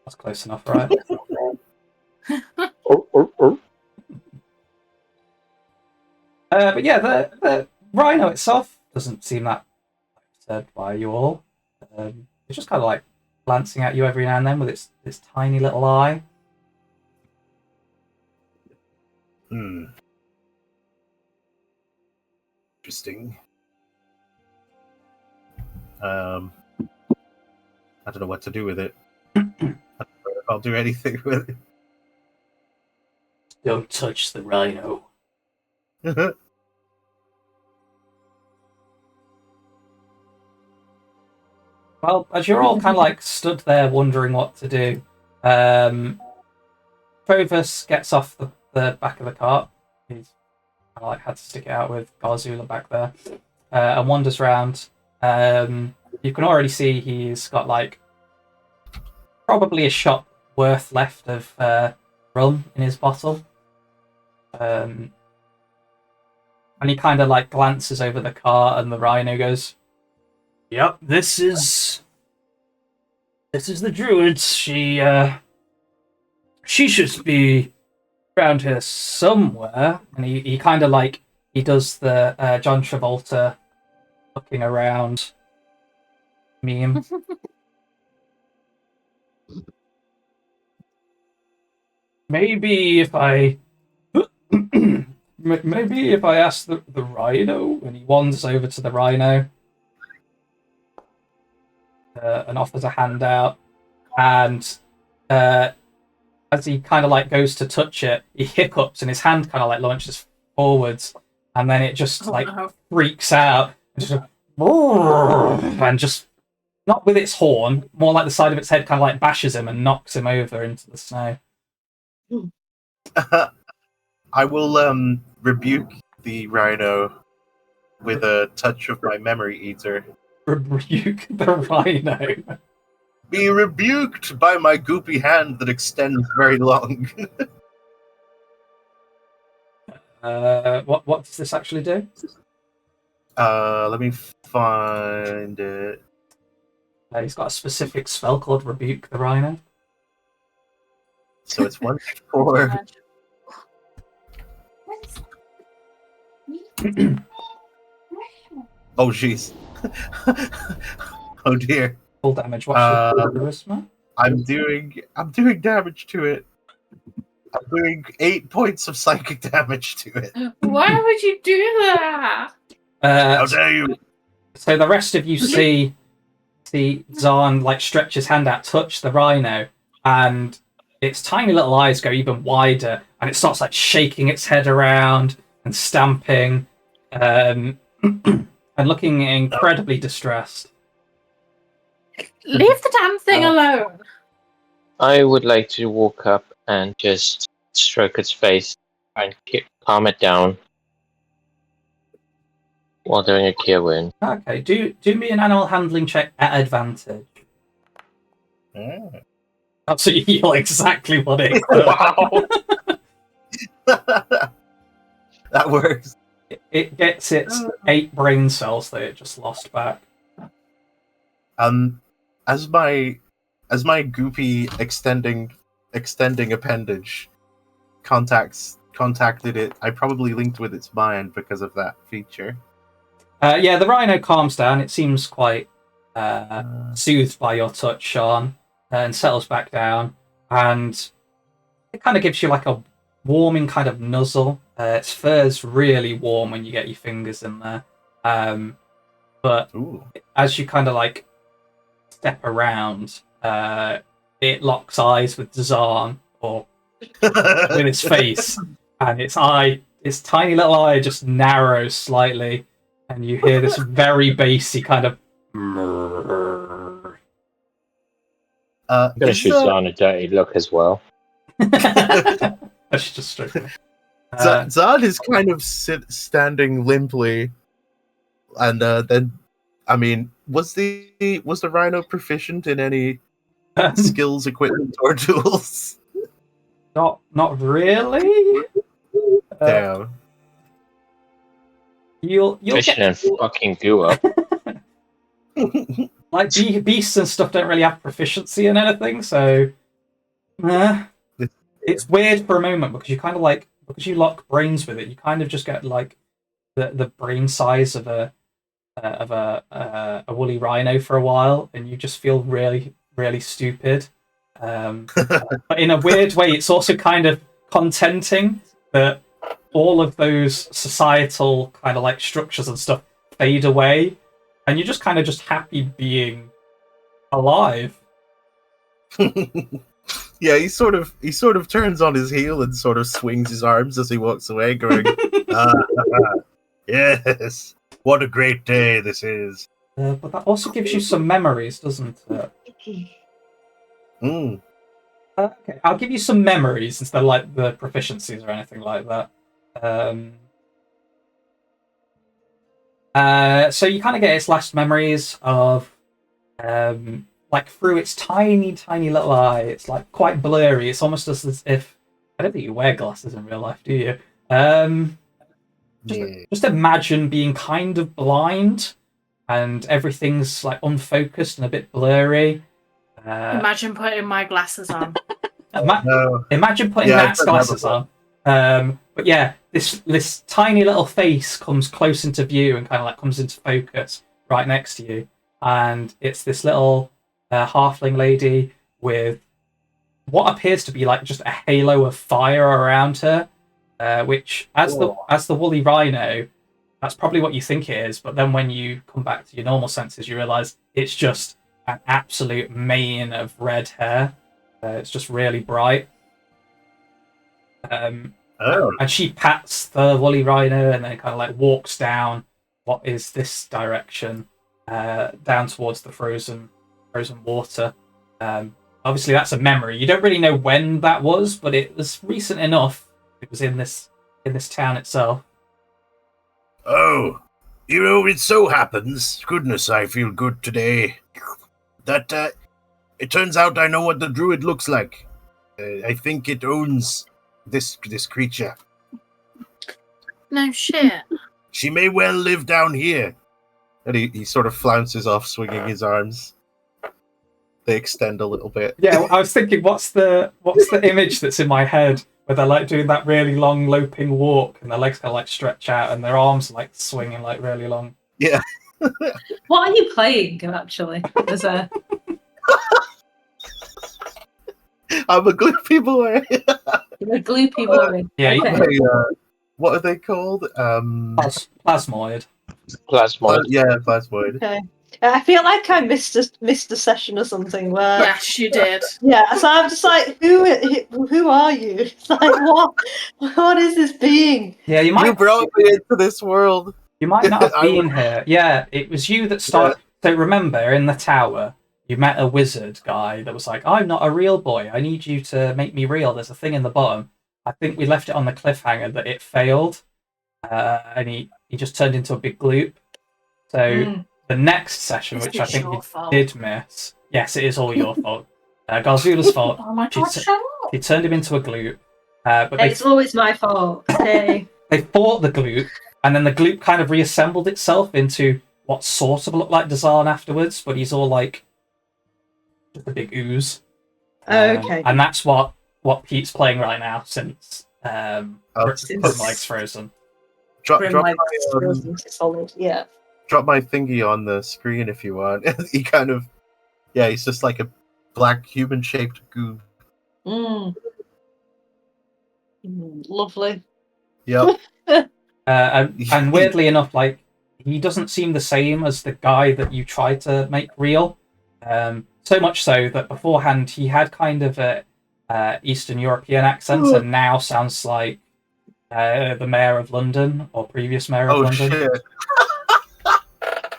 That's close enough, right? But yeah, the rhino itself doesn't seem that disturbed by you all. It's just kind of like glancing at you every now and then with its tiny little eye. Hmm. Interesting. I don't know what to do with it. I don't know if I'll do anything with Don't touch the rhino. it. Well, as you're all kind of like stood there wondering what to do, Provis gets off the back of the cart. He's kind of like had to stick it out with Garzula back there, and wanders around. You can already see he's got like probably a shot worth left of rum in his bottle. And he kind of like glances over the cart, and the rhino goes, "Yep, this is the druids. She should be around here somewhere." And he kind of like he does the John Travolta looking around meme. Maybe if I ask the rhino. And he wanders over to the rhino and offers a hand out. And as he kind of like goes to touch it, he hiccups and his hand kind of like launches forwards, and then it just freaks out and just not with its horn, more like the side of its head kind of like bashes him and knocks him over into the snow. I will rebuke the rhino with a touch of my memory eater. Rebuke the rhino. Be rebuked by my goopy hand that extends very long. What does this actually do? Let me find it. He's got a specific spell called Rebuke the Rhino. So it's 1d4. Oh jeez. Oh dear. Full damage. What's your charisma? I'm doing damage to it. I'm doing 8 points of psychic damage to it. Why would you do that? How dare you? So the rest of you see Zahn like stretch his hand out, touch the rhino, and its tiny little eyes go even wider, and it starts like shaking its head around and stamping, and looking incredibly distressed. Leave the damn thing alone. I would like to walk up and just stroke its face and calm it down while doing a cure wound. Okay, do me an animal handling check at advantage. So you know exactly what it is. Wow. That works. It gets its 8 brain cells that it just lost back. As my goopy extending appendage contacted it, I probably linked with its mind because of that feature. Yeah, the rhino calms down. It seems quite soothed by your touch, Sean, and settles back down. And it kind of gives you like a warming kind of nuzzle. Its fur's really warm when you get your fingers in there. But as you kind of like step around, it locks eyes with Zahn, or with its face, and its tiny little eye just narrows slightly, and you hear this very bassy kind of. I'm gonna shoot Zahn a dirty look as well. That's just straight. Zahn is kind of standing limply, and then, I mean, was the rhino proficient in any skills, equipment, or tools? Not really. Damn. You'll Fishing get and fucking goo up. like beasts and stuff don't really have proficiency in anything, so it's weird for a moment because you kind of like, because you lock brains with it, you kind of just get like the brain size of a woolly rhino for a while, and you just feel really, really stupid. But in a weird way, it's also kind of contenting that all of those societal kind of like structures and stuff fade away, and you're just kind of just happy being alive. Yeah, he sort of turns on his heel and sort of swings his arms as he walks away, going, yes, what a great day this is. But that also gives you some memories, doesn't it? Mm. Okay, I'll give you some memories instead of like the proficiencies or anything like that. So you kind of get its last memories of, like through its tiny, tiny little eye. It's like quite blurry. It's almost as if I don't think you wear glasses in real life, do you? Just imagine being kind of blind, and everything's like unfocused and a bit blurry. Imagine putting my glasses on. Imagine putting Nat's glasses on. But yeah, this tiny little face comes close into view and kind of like comes into focus right next to you, and it's this little halfling lady with what appears to be like just a halo of fire around her, which as the woolly rhino, that's probably what you think it is. But then when you come back to your normal senses, you realize it's just an absolute mane of red hair. It's just really bright. And she pats the woolly rhino and then kind of like walks down what is this direction, down towards the frozen water. Obviously, that's a memory. You don't really know when that was, but it was recent enough. It was in this town itself. Oh, you know, it so happens, goodness, I feel good today, that it turns out I know what the druid looks like. I think it owns this creature. No shit. She may well live down here. And he sort of flounces off, swinging his arms. They extend a little bit. Yeah, I was thinking, what's the image that's in my head where they're like doing that really long loping walk and their legs kind of like stretch out and their arms like swinging like really long. Yeah. What are you playing actually? As a I'm a gloopy boy. You're a gloopy boy. Yeah. Okay. What are they called? Plasmoid. Plasmoid. Yeah, plasmoid. Okay. I feel like I missed a session or something where. Yes, you did. Yeah, so I'm just like, who are you? It's like, what is this being? Yeah, you brought me into this world. You might not have been here. Yeah, it was you that started. Yeah. So remember, in the tower, you met a wizard guy that was like, "I'm not a real boy. I need you to make me real. There's a thing in the bottom." I think we left it on the cliffhanger that it failed, and he just turned into a big gloop. So the next session, which I think you did miss, yes, it is all your fault. Garzula's fault. Oh my god, shut up! He turned him into a gloop. But it's always my fault. Hey. They fought the gloop, and then the gloop kind of reassembled itself into what sort of looked like Dazan afterwards, but he's all like just a big ooze. Okay. And that's what Pete's playing right now since Leg's frozen. Drop my solid, yeah. Drop my thingy on the screen if you want. He kind of, he's just like a black human-shaped goo. Lovely. Yep. And weirdly enough, like, he doesn't seem the same as the guy that you tried to make real. So much so that beforehand he had kind of a Eastern European accent, and now sounds like the mayor of London or previous mayor of London. Oh shit!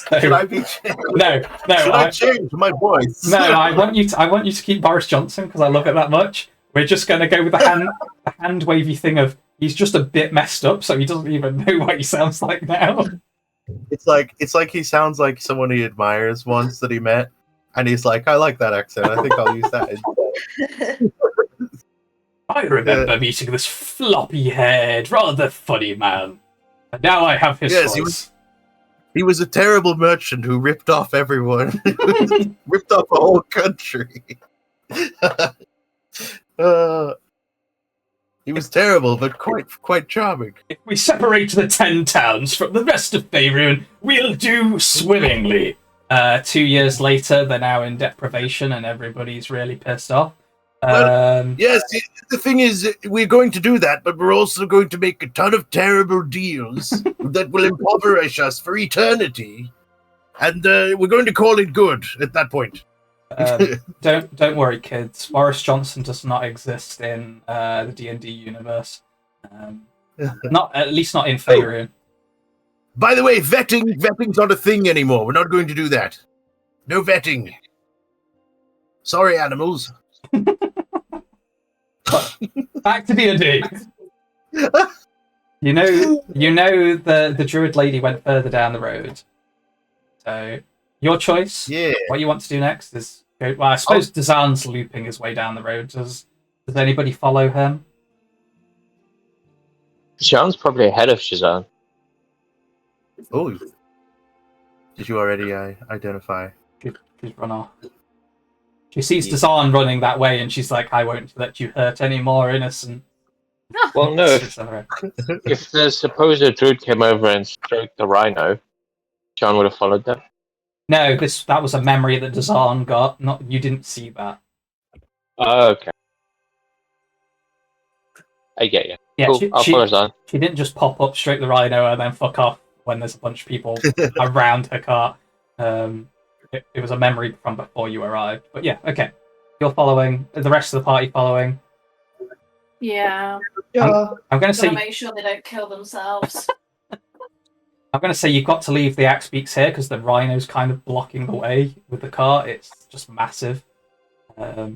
So, should I be changed? No. Should I change my voice? No, I want you to keep Boris Johnson because I love it that much. We're just going to go with the hand wavy thing of he's just a bit messed up, so he doesn't even know what he sounds like now. It's like he sounds like someone he admires once that he met, and he's like, I like that accent. I think I'll use that instead. I remember meeting this floppy-haired, rather funny man, and now I have his voice. He was a terrible merchant who ripped off everyone. Ripped off a whole country. He was terrible, but quite charming. If we separate the 10 towns from the rest of Faerun, we'll do swimmingly. 2 years later, they're now in deprivation and everybody's really pissed off. Yes, the thing is, we're going to do that, but we're also going to make a ton of terrible deals that will impoverish us for eternity, and we're going to call it good at that point. Don't worry, kids. Boris Johnson does not exist in the D&D universe. Not at least not in Faerun. By the way, vetting's not a thing anymore. We're not going to do that. No vetting. Sorry, animals. Back to D&D. You know the druid lady went further down the road. So your choice. Yeah. What you want to do next is go. Well, I suppose Dazan's looping his way down the road. Does anybody follow him? Sian's probably ahead of Shazan. Oh. Did you already identify? She's run off. She sees Dazan running that way, and she's like, "I won't let you hurt any more innocent." Well, no. If the supposed druid came over and stroked the rhino, Sian would have followed them. No, that was a memory that Dazan got. Not you didn't see that. Oh, okay. I get you. Yeah, cool. I'll follow Zan. She didn't just pop up, stroke the rhino, and then fuck off when there's a bunch of people around her car. It was a memory from before you arrived. But yeah, okay. You're following. The rest of the party following. Yeah. I'm going to say. Make sure they don't kill themselves. I'm going to say you've got to leave the axe beaks here because the rhino's kind of blocking the way with the car. It's just massive. Yeah,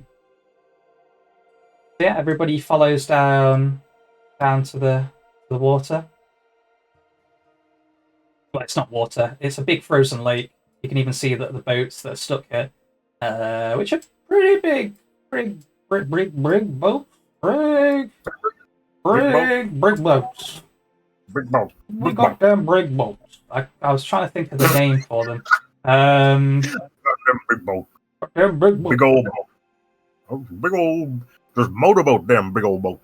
everybody follows down to the water. Well, it's not water. It's a big frozen lake. You can even see that the boats that are stuck here, which are pretty big, big boats. Brig boats. Big boat. Goddamn brig boats. I was trying to think of the name for them. Big boat. Goddamn brig boat. Big old boat. Oh, big old. Just motorboat, damn big old boat.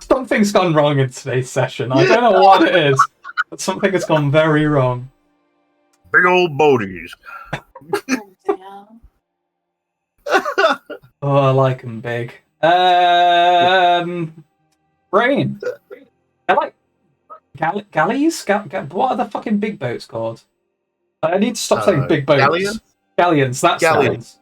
Something's gone wrong in today's session. I don't know what it is, but something has gone very wrong. Big old boaties. Oh, I like them big. Brain. I like galleys. What are the fucking big boats called? I need to stop saying big boats. Galleons. That's galleons.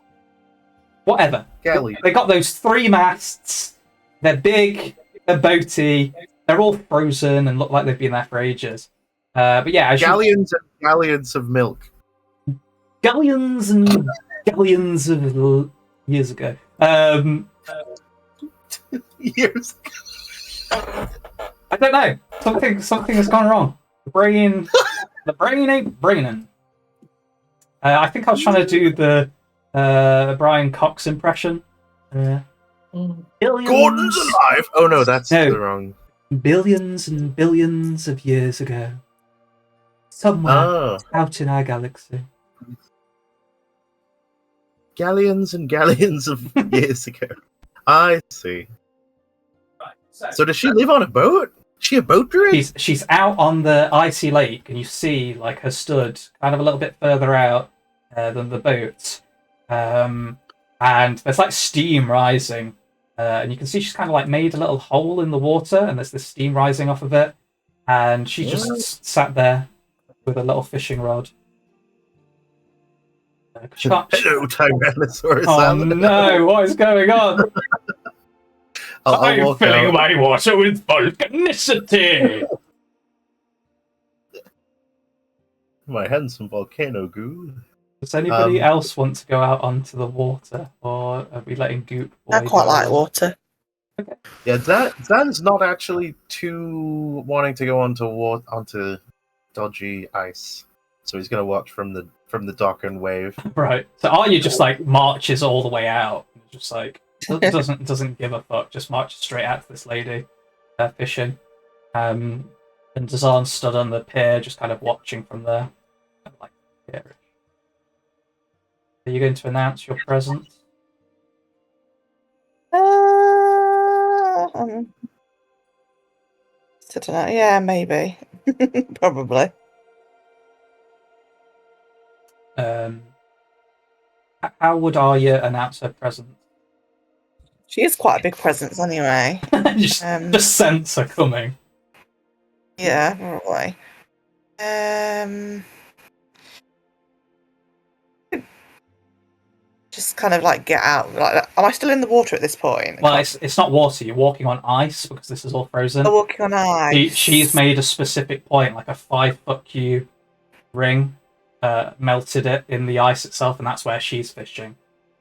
Whatever. Galleons. They got those 3 masts. They're big. They're boaty. They're all frozen and look like they've been there for ages. But yeah, galleons and galleons of milk. Galleons and galleons of years ago. Years. I don't know. Something has gone wrong. The brain ain't braining. I think I was trying to do the Brian Cox impression. Billions. Gordon's alive. Oh no, that's the wrong. Billions and billions of years ago, somewhere out in our galaxy. Galleons and galleons of years ago. I see. So does she live on a boat? Is she a boat druid? She's out on the icy lake, and you see like her stood kind of a little bit further out than the boat, and there's like steam rising, and you can see she's kind of like made a little hole in the water, and there's this steam rising off of it, and she just sat there with a little fishing rod. Hello, Tyrannosaurus. Oh no! What is going on? I'm filling my water with volcanicity. My handsome volcano goo. Does anybody else want to go out onto the water, or are we letting Goop? I quite like water. Okay. Yeah, Zan's not actually too wanting to go onto dodgy ice, so he's going to watch from the dock and wave. Right. So Arya just like marches all the way out, just like doesn't give a fuck, just marches straight out to this lady fishing. And Dazan stood on the pier, just kind of watching from there, like pier. Are you going to announce your presence? I don't know. Yeah, maybe. Probably. How how would Arya announce her presence? She is quite a big presence anyway. just sense her coming. Yeah, probably. Just kind of like get out. Like, am I still in the water at this point? Well, it's not water. You're walking on ice because this is all frozen. I'm walking on ice. She's made a specific point, like a 5-foot cube ring, melted it in the ice itself, and that's where she's fishing.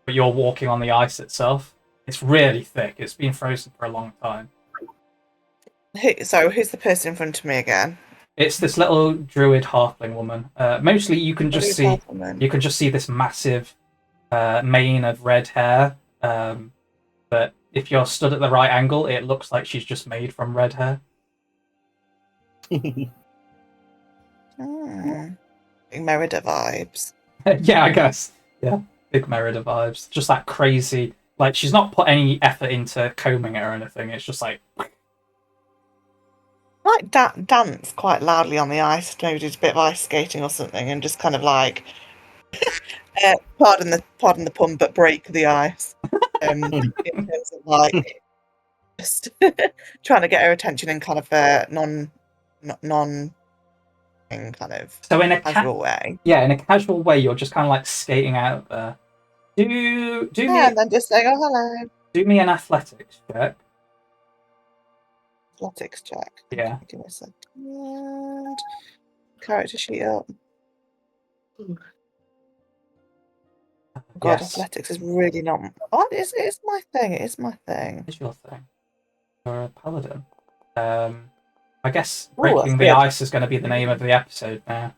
But you're walking on the ice itself. It's really thick. It's been frozen for a long time. So who's the person in front of me again? It's this little druid halfling woman. Mostly, you can just see this massive mane of red hair. But if you're stood at the right angle, it looks like she's just made from red hair. Big Merida vibes. Yeah, I guess. Yeah, big Merida vibes. Just that crazy. Like, she's not put any effort into combing it or anything. It's just like. Like dance quite loudly on the ice, maybe do a bit of ice skating or something, and just kind of like, pardon the pun, but break the ice. In terms of like, just trying to get her attention in kind of a non kind of So in a casual way. Yeah, in a casual way, you're just kind of like skating out there. Do me, and then just saying, "Oh, hello." Do me an athletics check. Athletics check. Yeah. Give me a second. Character sheet up. God, Yes. athletics is really not. Oh, it's my thing. It is my thing. It's your thing. You're a paladin. I guess Ooh, breaking the that's good. ice is going to be the name of the episode now,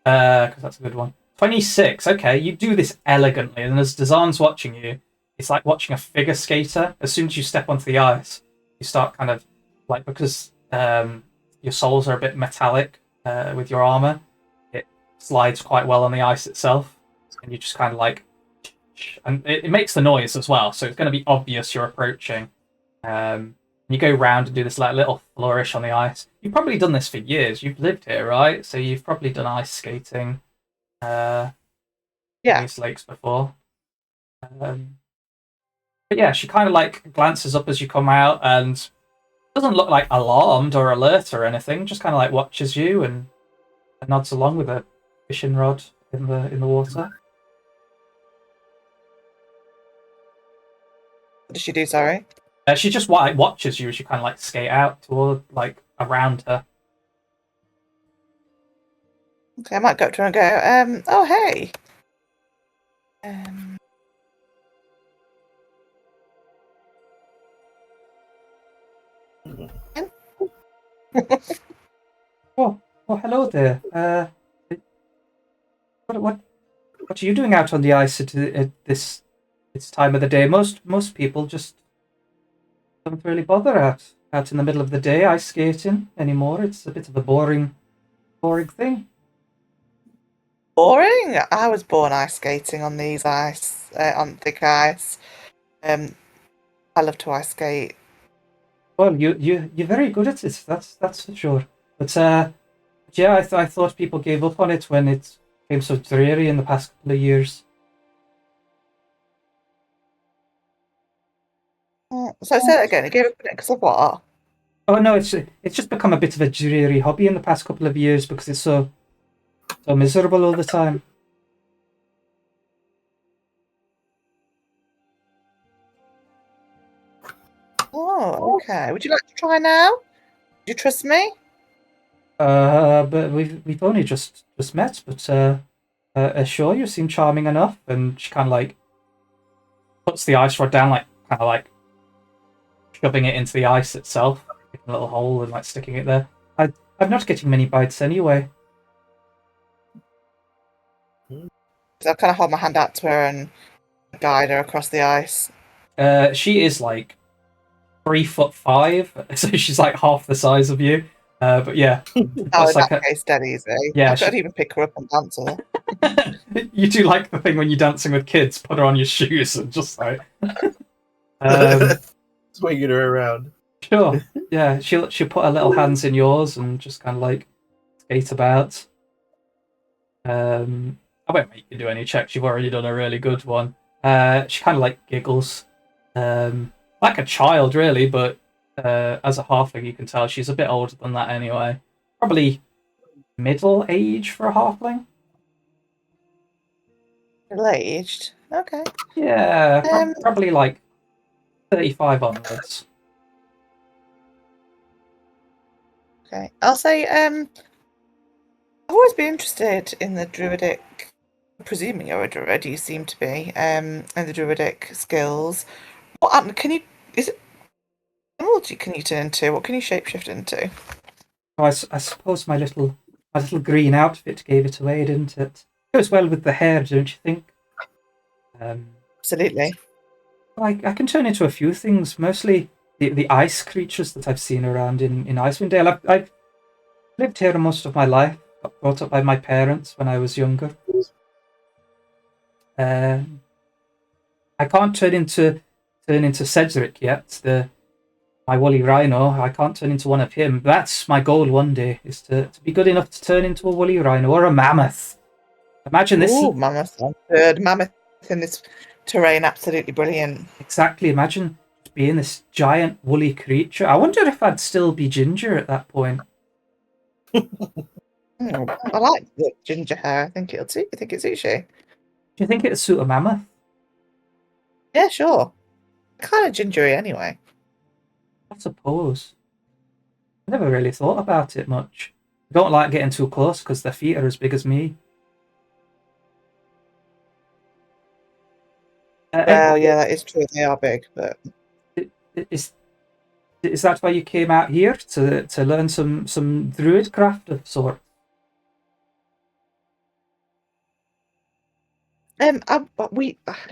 because that's a good one. 26. Okay, you do this elegantly, and as Dazan's watching you, it's like watching a figure skater. As soon as you step onto the ice, you start kind of like, because your soles are a bit metallic with your armor, it slides quite well on the ice itself, and you just kind of like, and it makes the noise as well, so it's going to be obvious you're approaching. You go round and do this like little flourish on the ice. You've probably done this for years. You've lived here, right? So you've probably done ice skating. In these lakes before. But yeah, she kind of like glances up as you come out and doesn't look like alarmed or alert or anything. Just kind of like watches you and nods along with a fishing rod in the water. What does she do? Sorry. She just watches you as you kind of like skate out toward like around her. Okay, I might go up to her and go. Oh hey. Oh, hello there. What are you doing out on the ice at this time of the day? Most people just don't really bother out in the middle of the day ice skating anymore. It's a bit of a boring thing. Boring? I was born ice skating on these ice, on thick ice. I love to ice skate. Well, you're very good at it. That's for sure. But yeah, I thought people gave up on it when it became so dreary in the past couple of years. So say that again. It gave up on it because of what? Oh no, it's just become a bit of a dreary hobby in the past couple of years because it's so miserable all the time. Oh, okay. Would you like to try now? Do you trust me? But we've only just met, but sure, you seem charming enough. And she kind of like puts the ice rod down, like kind of like shoving it into the ice itself, making a little hole and like sticking it there. I'm not getting many bites anyway. So I kind of hold my hand out to her and guide her across the ice. She is like 3'5", so she's like half the size of you. But yeah, Oh, in like that case, dead easy. Yeah, I could even pick her up and dance her. You do like the thing when you're dancing with kids, put her on your shoes and just like swinging her around. Sure. Yeah, she'll put her little hands in yours and just kind of like skate about. I won't make you do any checks. You've already done a really good one. She kind of like giggles, like a child, really. But as a halfling, you can tell she's a bit older than that anyway. Probably middle age for a halfling. Middle-aged. Okay. Yeah, probably like 35 onwards. Okay. I'll say, I've always been interested in the druidic, presuming you're a druid, you seem to be, and the druidic skills. Is it animal can you turn into? What can you shapeshift into? Oh, I suppose my little green outfit gave it away, didn't it? Goes well with the hair, don't you think? Absolutely. I can turn into a few things, mostly the ice creatures that I've seen around in Icewind Dale. I've lived here most of my life, got brought up by my parents when I was younger. I can't turn into Cedric yet, my woolly rhino. I can't turn into one of him. That's my goal one day, is to be good enough to turn into a woolly rhino or a mammoth. Imagine this. Ooh, mammoth. Good. Mammoth in this terrain, absolutely brilliant. Exactly. Imagine being this giant woolly creature. I wonder if I'd still be ginger at that point. I like the ginger hair. I think it suits you. Do you think it'd suit a mammoth? Yeah, sure. Kind of gingery anyway. I suppose. I never really thought about it much. I don't like getting too close because their feet are as big as me. Well, yeah, that is true. They are big, but Is that why you came out here to learn some druid craft of sort?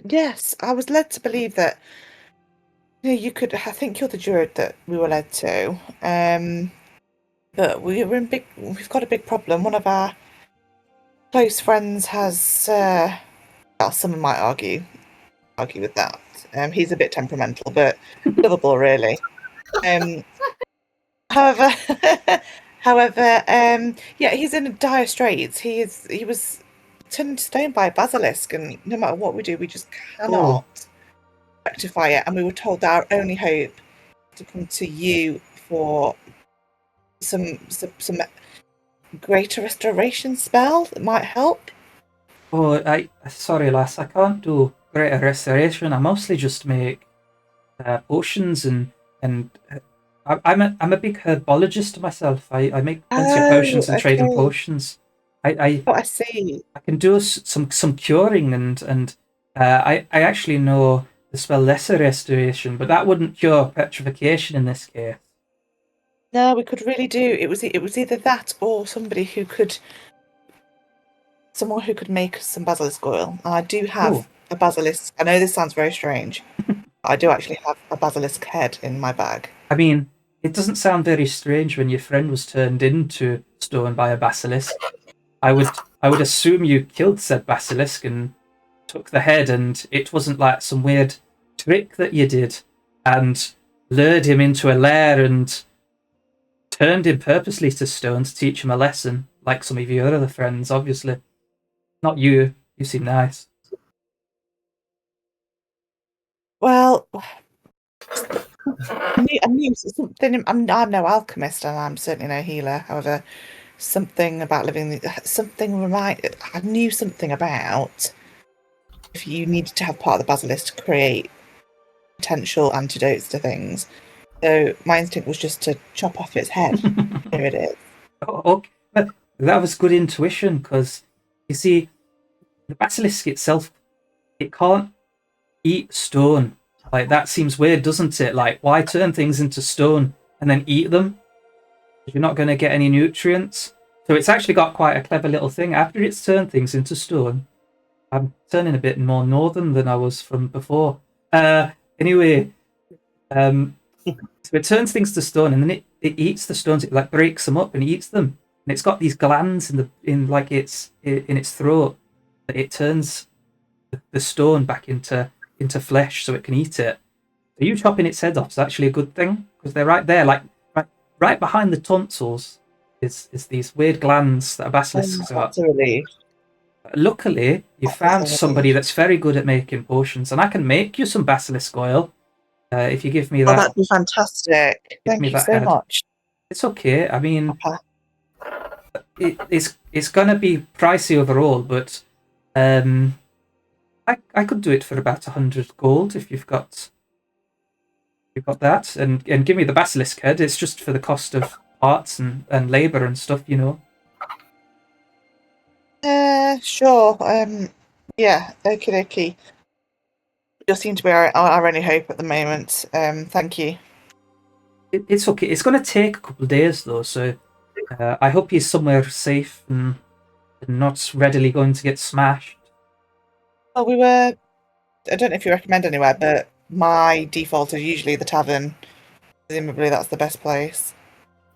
yes, I was led to believe that you could. I think you're the druid that we were led to. But we've got a big problem. One of our close friends has. Well, someone might argue with that. He's a bit temperamental, but lovable, really. However, yeah, he's in dire straits. He was turned into stone by a basilisk, and no matter what we do, we just cannot rectify it. And we were told that our only hope to come to you for some greater restoration spell that might help. Oh, sorry, lass. I can't do greater restoration. I mostly just make potions and I'm a big herbologist myself. I make plenty of potions and trade in potions. I see. I can do some curing and I actually know the spell lesser restoration, but that wouldn't cure petrification in this case. No, we could really do. It was either that or someone who could make us some basilisk oil. And I do have a basilisk. I know this sounds very strange. I do actually have a basilisk head in my bag. I mean, it doesn't sound very strange when your friend was turned into stone by a basilisk. I would assume you killed said basilisk and took the head, and it wasn't like some weird trick that you did and lured him into a lair and turned him purposely to stone to teach him a lesson, like some of your other friends, obviously. Not you. You seem nice. Well, I knew something. I'm no alchemist, and I'm certainly no healer. However, something about I knew something about if you needed to have part of the basilisk to create potential antidotes to things. So my instinct was just to chop off its head. Here it is. Okay. But that was good intuition, because you see, the basilisk itself, it can't eat stone. Like, that seems weird, doesn't it? Like, why turn things into stone and then eat them? You're not going to get any nutrients. So it's actually got quite a clever little thing. After it's turned things into stone, I'm turning a bit more northern than I was from before. Anyway, so it turns things to stone, and then it eats the stones. It like breaks them up and eats them. And it's got these glands in its throat that it turns the stone back into flesh, so it can eat it. So you chopping its head off is actually a good thing, because they're right there, like right behind the tonsils is these weird glands that a basilisk's got. That's a relief. Luckily, you found somebody that's very good at making potions, and I can make you some basilisk oil if you give me Oh, that. that'd be fantastic. Give Thank me you that so head. much. It's okay. I mean, Papa. it's gonna be pricey overall, but I could do it for about 100 gold if you've got that, and give me the basilisk head. It's just for the cost of parts and labor and stuff, you know. Sure. Yeah. Okie dokie. You seem to be our only hope at the moment. Thank you. It's okay. It's going to take a couple of days though, so I hope he's somewhere safe and not readily going to get smashed. Well, we were. I don't know if you recommend anywhere, but my default is usually the tavern. Presumably, that's the best place.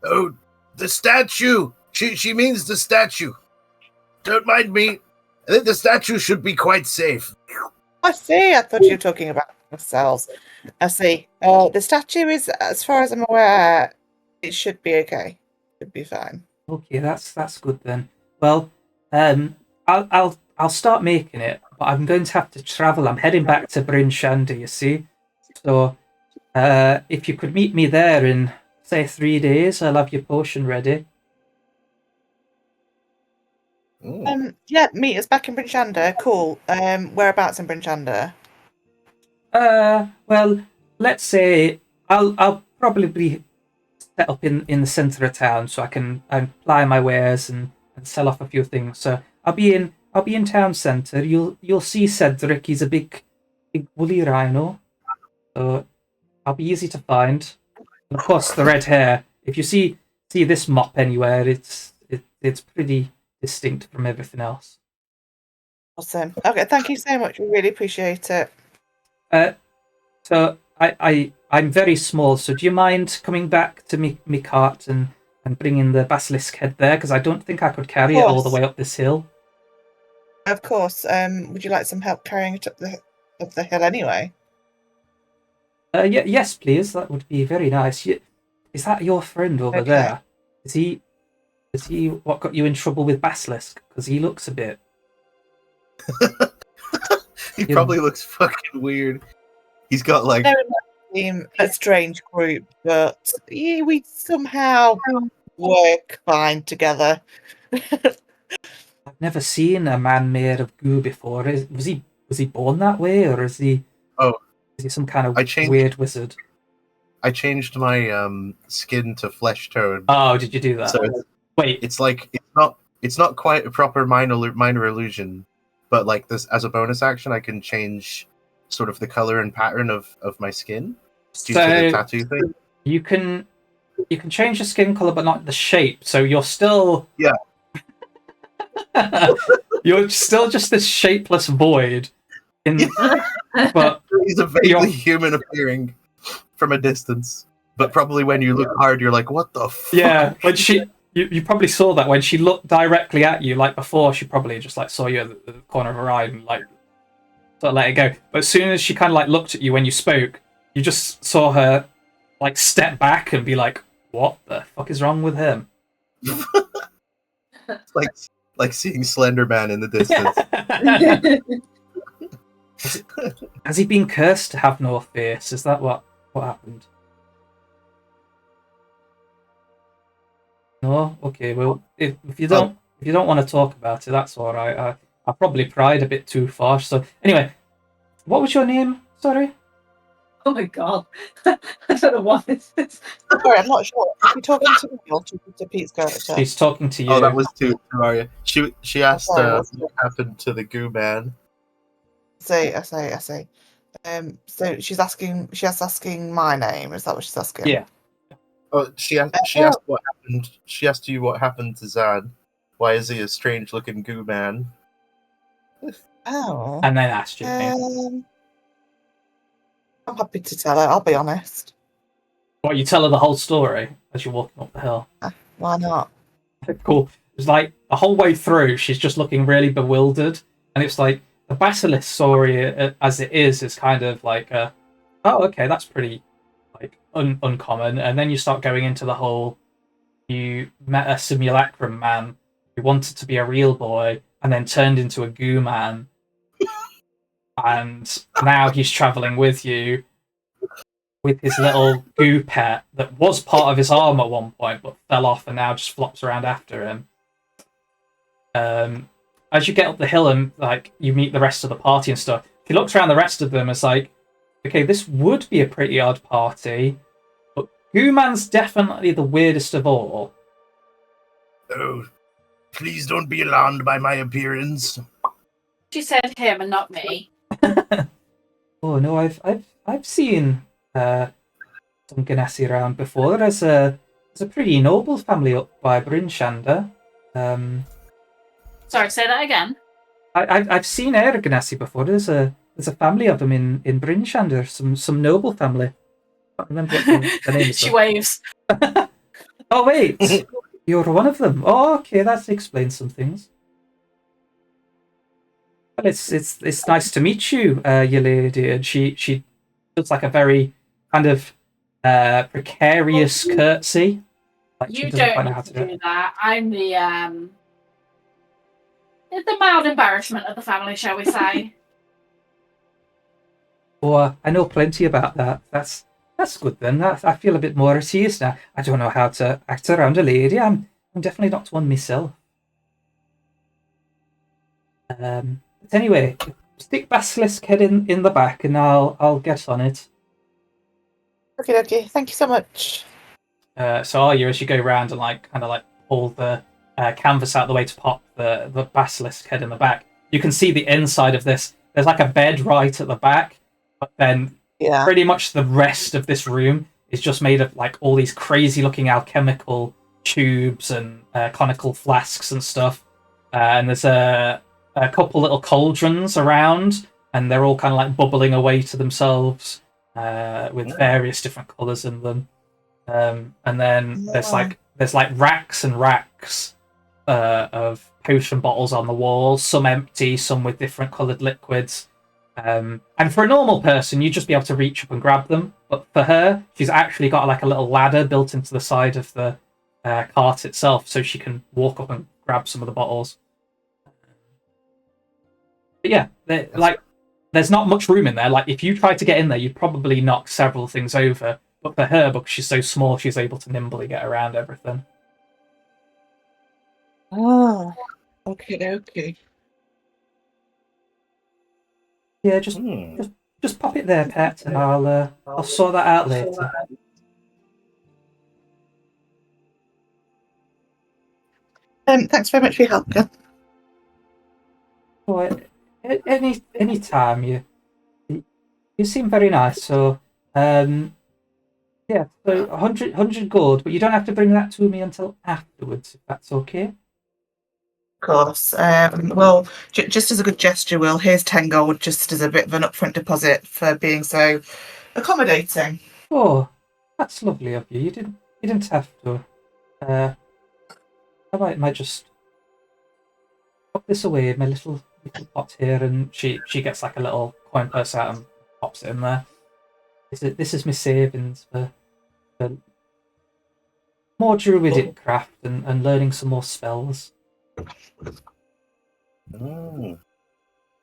Oh, the statue! She means the statue. Don't mind me. I think the statue should be quite safe. I see. I thought you were talking about ourselves. I see. The statue is, as far as I'm aware, it should be okay. Should be fine. Okay, that's good then. Well, I'll start making it, but I'm going to have to travel. I'm heading back to Bryn Shandy, you see. So, if you could meet me there in say 3 days, I'll have your potion ready. Yeah, meet us back in Brinchanda. Cool. Whereabouts in Brinchanda? Well, let's say I'll probably be set up in the centre of town, so I can ply my wares and sell off a few things. So I'll be in town centre. You'll see Cedric. He's a big woolly rhino, so I'll be easy to find. And of course, the red hair. If you see this mop anywhere, it's pretty distinct from everything else. Awesome. Okay, thank you so much. We really appreciate it. So I'm very small. So do you mind coming back to me cart and bringing the basilisk head there? Because I don't think I could carry it all the way up this hill. Of course. Would you like some help carrying it up the hill anyway? Yes, please. That would be very nice. Is that your friend over there? Is he what got you in trouble with basilisk? Because he looks a bit. He probably looks fucking weird. He's got like a strange group, but yeah, we somehow work fine together. I've never seen a man made of goo before. Was he born that way, or is he? Oh, is he some kind of weird wizard? I changed my skin to flesh tone. Oh, did you do that? So wait, it's like it's not quite a proper minor illusion, but like this as a bonus action, I can change sort of the color and pattern of my skin due to the tattoo thing. You can change the skin color, but not the shape. So you're still you're still just this shapeless void. But he's a vaguely human appearing from a distance, but probably when you look hard, you're like, "What the fuck?" Yeah, when you probably saw that when she looked directly at you, like before, she probably just like saw you at the corner of her eye and like sort of let it go. But as soon as she kind of like looked at you when you spoke, you just saw her like step back and be like, "What the fuck is wrong with him?" like seeing Slender Man in the distance. Has he been cursed to have no face? Is that what happened? No? Okay, well, if you don't want to talk about it, that's all right. I probably pried a bit too far. So anyway, what was your name? Sorry. Oh my god, I don't know what this is. Sorry, I'm not sure. Are you talking to me or to Pete's character? She's talking to you. Oh, that was to Arya. She asked Sorry, what happened to the goo man. I say. So she's asking my name. Is that what she's asking? Yeah. Oh, she asked what happened. She asked you what happened to Zad. Why is he a strange looking goo man? Oh. And then asked you. I'm happy to tell her. I'll be honest. What, you tell her the whole story as you're walking up the hill? Why not? Cool. It's like the whole way through, she's just looking really bewildered, and it's like the basilisk story, as it is kind of like, oh, okay, that's pretty like uncommon. And then you start going into the whole, you met a simulacrum man who wanted to be a real boy, and then turned into a goo man. And now he's traveling with you with his little goo pet that was part of his arm at one point but fell off and now just flops around after him. As you get up the hill and like you meet the rest of the party and stuff, he looks around the rest of them as like, okay, this would be a pretty odd party, but Goo Man's definitely the weirdest of all. Oh, please don't be alarmed by my appearance. She said him and not me. Oh no, I've seen some Ganassi around before. There's a pretty noble family up by Brinshanda. Sorry, say that again. I've seen Air Ganassi before. There's a family of them in Brinshanda. Some noble family. I can't remember what the name is. She waves. Oh wait, you're one of them. Oh, okay, that explains some things. Well, it's nice to meet you, you lady. And she looks like a very kind of precarious curtsy. Like she You doesn't don't quite know need how to to do do it. that. I'm the mild embarrassment of the family, shall we say? Oh, I know plenty about that. That's good then. I feel a bit more at ease now. I don't know how to act around a lady. I'm definitely not one myself. But anyway, stick Basilisk head in the back, and I'll get on it. Okay. Thank you so much. So Arya, as you go around and like kind of like pull the canvas out of the way to pop the basilisk head in the back, you can see the inside of this. There's like a bed right at the back, but then Yeah. pretty much the rest of this room is just made of like all these crazy looking alchemical tubes and conical flasks and stuff. And there's a couple little cauldrons around, and they're all kind of like bubbling away to themselves with various different colours in them. And then there's like racks and racks of potion bottles on the walls, some empty, some with different coloured liquids. And for a normal person, you'd just be able to reach up and grab them. But for her, she's actually got like a little ladder built into the side of the cart itself, so she can walk up and grab some of the bottles. But yeah, there's not much room in there. Like if you tried to get in there, you'd probably knock several things over. But for her, because she's so small, she's able to nimbly get around everything. Oh, okay. Yeah, just pop it there, pet, and I'll sort that out later. Thanks very much for your help, Gun. Oh, any time you seem very nice. So yeah, so 100 gold, but you don't have to bring that to me until afterwards, if that's okay. Of course. Well, just as a good gesture, Will, here's 10 gold just as a bit of an upfront deposit for being so accommodating. Oh, that's lovely of you. You didn't have to. I might just pop this away in my little pot here, and she gets like a little coin purse out and pops it in there. This is my savings for more druidic craft and learning some more spells. Oh.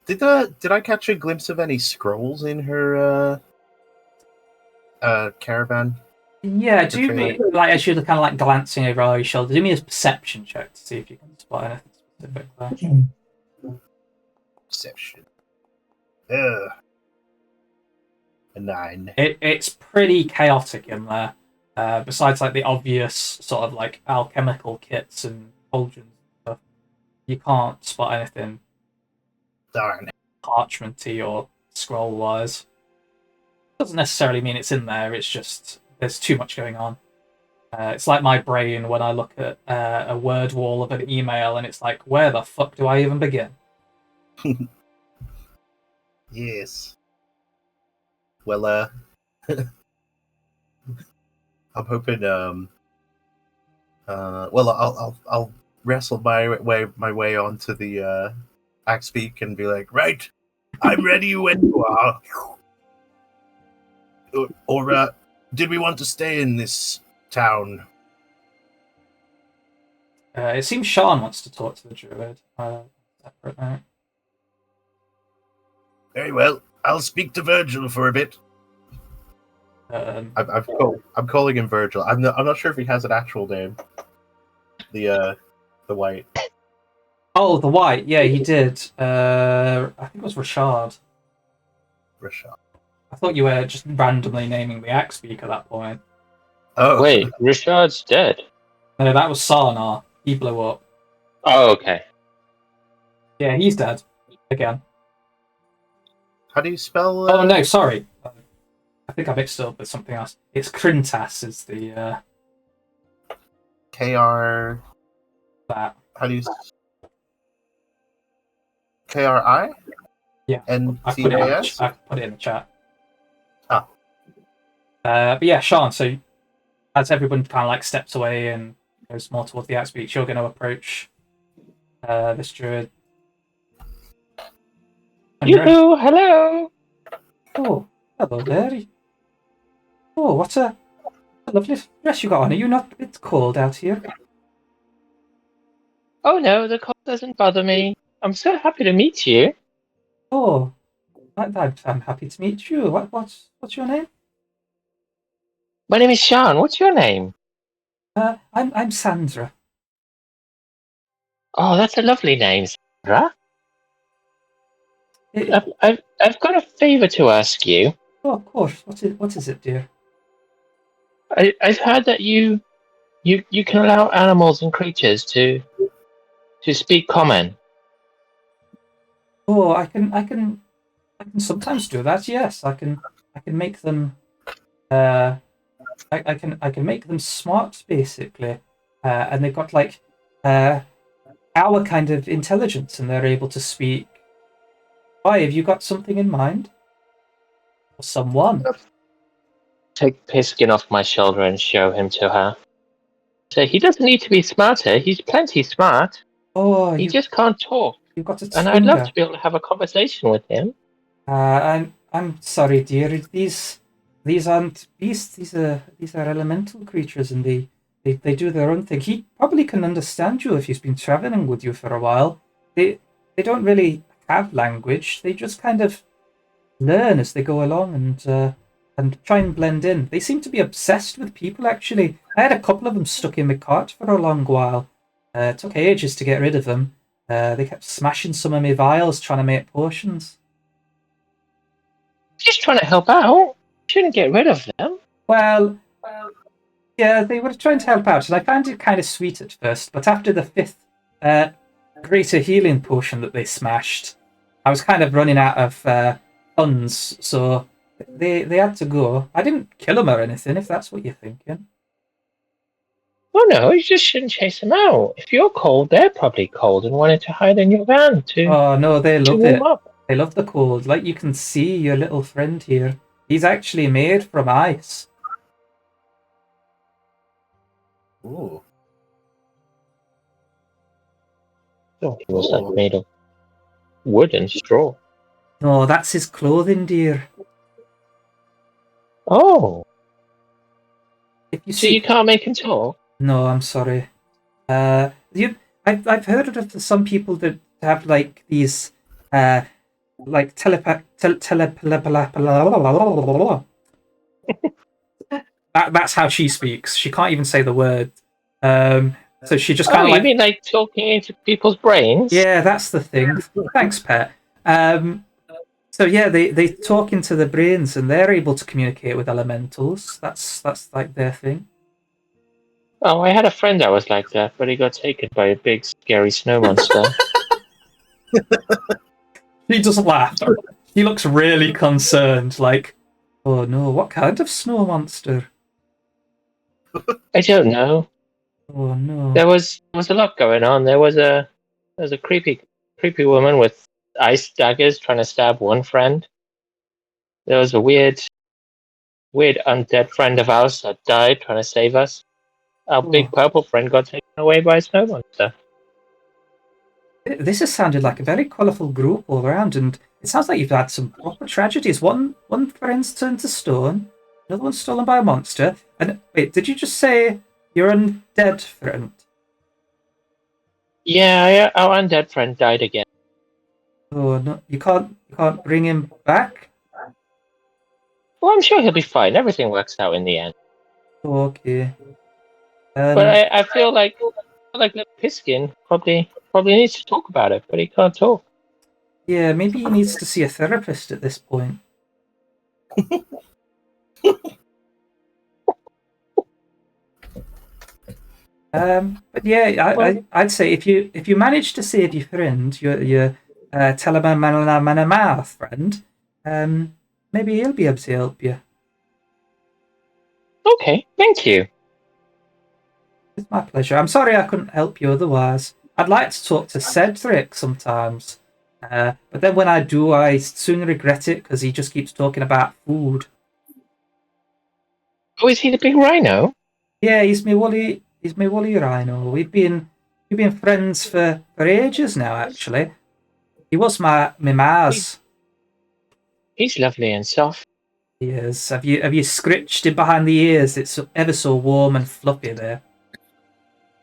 Did I catch a glimpse of any scrolls in her caravan? Yeah, do me like as you're kind of like glancing over your shoulder. Do me a perception check to see if you can spot anything specific there. Perception. A 9. It's pretty chaotic in there. Besides like the obvious sort of like alchemical kits and cauldrons and stuff, you can't spot anything Darn. parchmenty or scroll wise. Doesn't necessarily mean it's in there. It's just there's too much going on. It's like my brain when I look at a word wall of an email and it's like, where the fuck do I even begin? Yes. Well, I'm hoping. Well, I'll wrestle my way onto the axe peak and be like, right, I'm ready when you are. Or did we want to stay in this town? It seems Sian wants to talk to the druid. separate note. Very well. I'll speak to Virgil for a bit. I'm calling him Virgil. I'm not sure if he has an actual name. The white. Oh, the white. Yeah, he did. I think it was Rashad. Rashad. I thought you were just randomly naming the axe speak at that point. Oh Wait, Rashad's dead. No, that was Sarnar. He blew up. Oh, okay. Yeah, he's dead. Again. How do you spell? Oh no, sorry. I think I mixed it up with something else. It's Krintas is the KR. that. How do you? KRI? Yeah. I NTAS? put it in the chat. Oh. But yeah, Sean, so as everyone kind of like steps away and goes more towards the axe speech, you're going to approach this druid. Yoo-hoo, hello! Oh, hello there. Oh, what a lovely dress you got on. Are you not a bit cold out here? Oh no, the cold doesn't bother me. I'm so happy to meet you. Oh, I'm happy to meet you. What's your name? My name is Sian. What's your name? I'm Sandra. Oh, that's a lovely name, Sandra. Eh, I've got a favour to ask you. oh, of course. What is it, dear? I've heard that you can allow animals and creatures to speak common. Oh, I can sometimes do that. Yes, I can make them. I can make them smart, basically, and they've got like our kind of intelligence, and they're able to speak. Why, have you got something in mind? Or someone? Take the pigskin off my shoulder and show him to her. So he doesn't need to be smarter. He's plenty smart. Oh, He just can't talk. you've got a And I'd love twinger. to be able to have a conversation with him. I'm sorry, dear. These aren't beasts. These are elemental creatures, and they do their own thing. He probably can understand you if he's been traveling with you for a while. They don't really have language. They just kind of learn as they go along and try and blend in. They seem to be obsessed with people. Actually, I had a couple of them stuck in my cart for a long while. It took ages to get rid of them. They kept smashing some of my vials trying to make potions. Just trying to help out. Shouldn't get rid of them. Well, yeah, they were trying to help out, and I found it kind of sweet at first. But after the fifth greater healing potion that they smashed, I was kind of running out of funds, so they had to go. I didn't kill them or anything, if that's what you're thinking. Oh no, you just shouldn't chase them out. If you're cold, they're probably cold and wanted to hide in your van to Oh no, they love warm it. up. They love the cold. Like you can see your little friend here. He's actually made from ice. Ooh. Oh, he was like made of wood and straw. No, that's his clothing, dear. Oh, If you so see, you can't make him talk? no, I'm sorry. I've heard of some people that have like these like that's how she speaks. She can't even say the word. So she just kind Oh, of you like, mean like talking into people's brains? yeah, that's the thing. Thanks, pet. So yeah, they talk into the brains and they're able to communicate with elementals. That's like their thing. Oh, I had a friend that was like that, but he got taken by a big, scary snow monster. She just laughed. He looks really concerned, like, oh no, what kind of snow monster? I don't know. Oh no. There was a lot going on. There was a creepy woman with ice daggers trying to stab one friend. There was a weird undead friend of ours that died trying to save us. Our big purple friend got taken away by a snow monster. This has sounded like a very colourful group all around, and it sounds like you've had some proper tragedies. One friend's turned to stone, another one's stolen by a monster. And wait, did you just say your undead friend? Yeah, our undead friend died again. Oh no, you can't bring him back. Well, I'm sure he'll be fine. Everything works out in the end. Okay. But I feel like the Piskin probably needs to talk about it, but he can't talk. Yeah, maybe he needs to see a therapist at this point. But yeah, I'd say if you manage to save your friend, your Telemanamanamanamath friend, maybe he'll be able to help you. Okay, thank you. It's my pleasure. I'm sorry I couldn't help you otherwise. I'd like to talk to Cedric sometimes, but then when I do, I soon regret it because he just keeps talking about food. Oh, is he the big rhino? Yeah, he's my woolly rhino. We've been friends for ages now. Actually, he was my Mars. He's lovely and soft. He is. Have you scritched him behind the ears? It's ever so warm and fluffy there.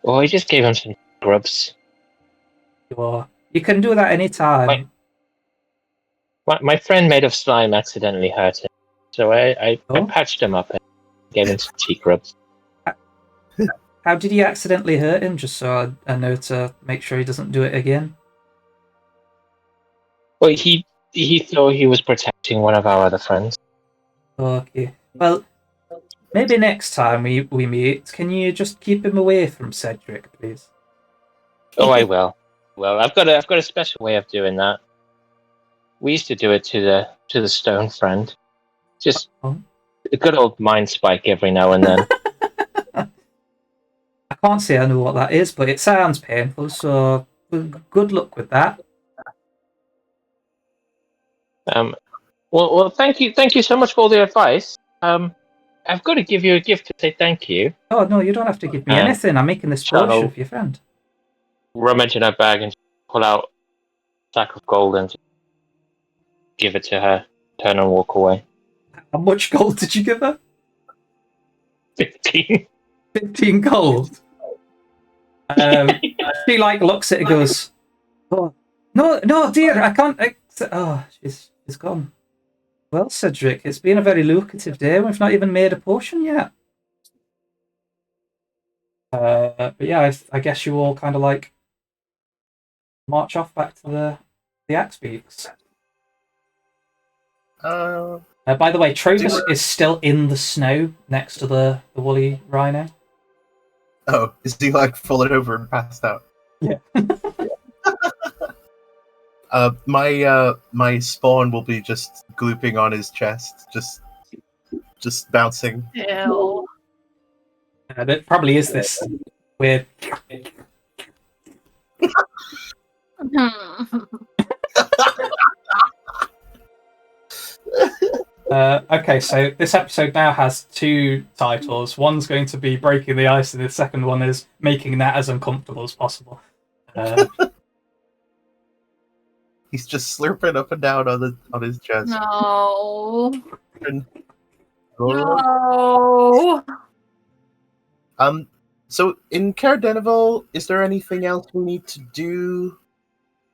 Oh, I just gave him some grubs. You can do that anytime. My friend made of slime accidentally hurt him, so I patched him up and gave him some cheek rubs. How did he accidentally hurt him? Just so I know to make sure he doesn't do it again. Well, he thought he was protecting one of our other friends. Okay. Well, maybe next time we meet, can you just keep him away from Cedric, please? Oh, I will. Well, I've got a special way of doing that. We used to do it to the stone friend. Just a good old mind spike every now and then. I can't say I know what that is, but it sounds painful, so good luck with that. Well, thank you so much for all the advice. I've got to give you a gift to say thank you. Oh no, you don't have to give me anything. I'm making this potion for your friend. Rummage in her bag and pull out a sack of gold and give it to her. Turn and walk away. How much gold did you give her? 15. 15 gold. She looks at it and goes, "Oh no, dear, I can't." She's gone. Well, Cedric, it's been a very lucrative day. We've not even made a potion yet. But yeah, I guess you all kind of march off back to the Axe Peaks. By the way, Trovis is still in the snow next to the woolly rhino. Oh, is he falling over and passed out? Yeah. My spawn will be just glooping on his chest, just bouncing. Ew. It probably is this weird. Okay, so this episode now has two titles. One's going to be breaking the ice, and the second one is making that as uncomfortable as possible. He's just slurping up and down on his chest. No. No. So in Caer Dineval, is there anything else we need to do?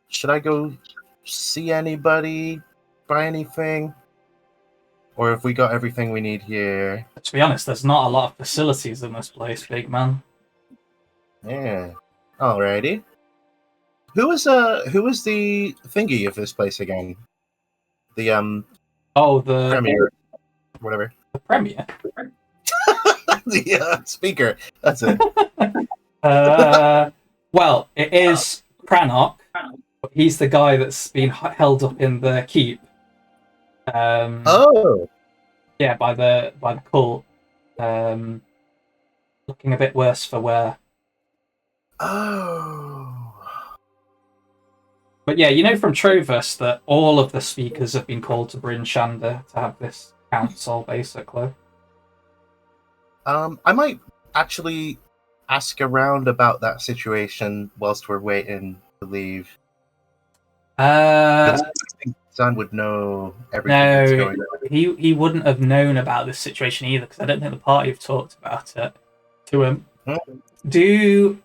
Should I go see anybody? Buy anything? Or have we got everything we need here? To be honest, there's not a lot of facilities in this place, big man. Yeah. Alrighty. Who was the thingy of this place again? The the premier, whatever. The premier. The speaker. That's it. Well, it is Cranach. He's the guy that's been held up in the keep. Yeah, by the cult. Looking a bit worse for wear. Oh. But yeah, you know from Trovis that all of the speakers have been called to Bryn Shander to have this council, basically. I might actually ask around about that situation whilst we're waiting to leave. I think Sian would know everything that's going on. He wouldn't have known about this situation either, because I don't think the party have talked about it to him. Do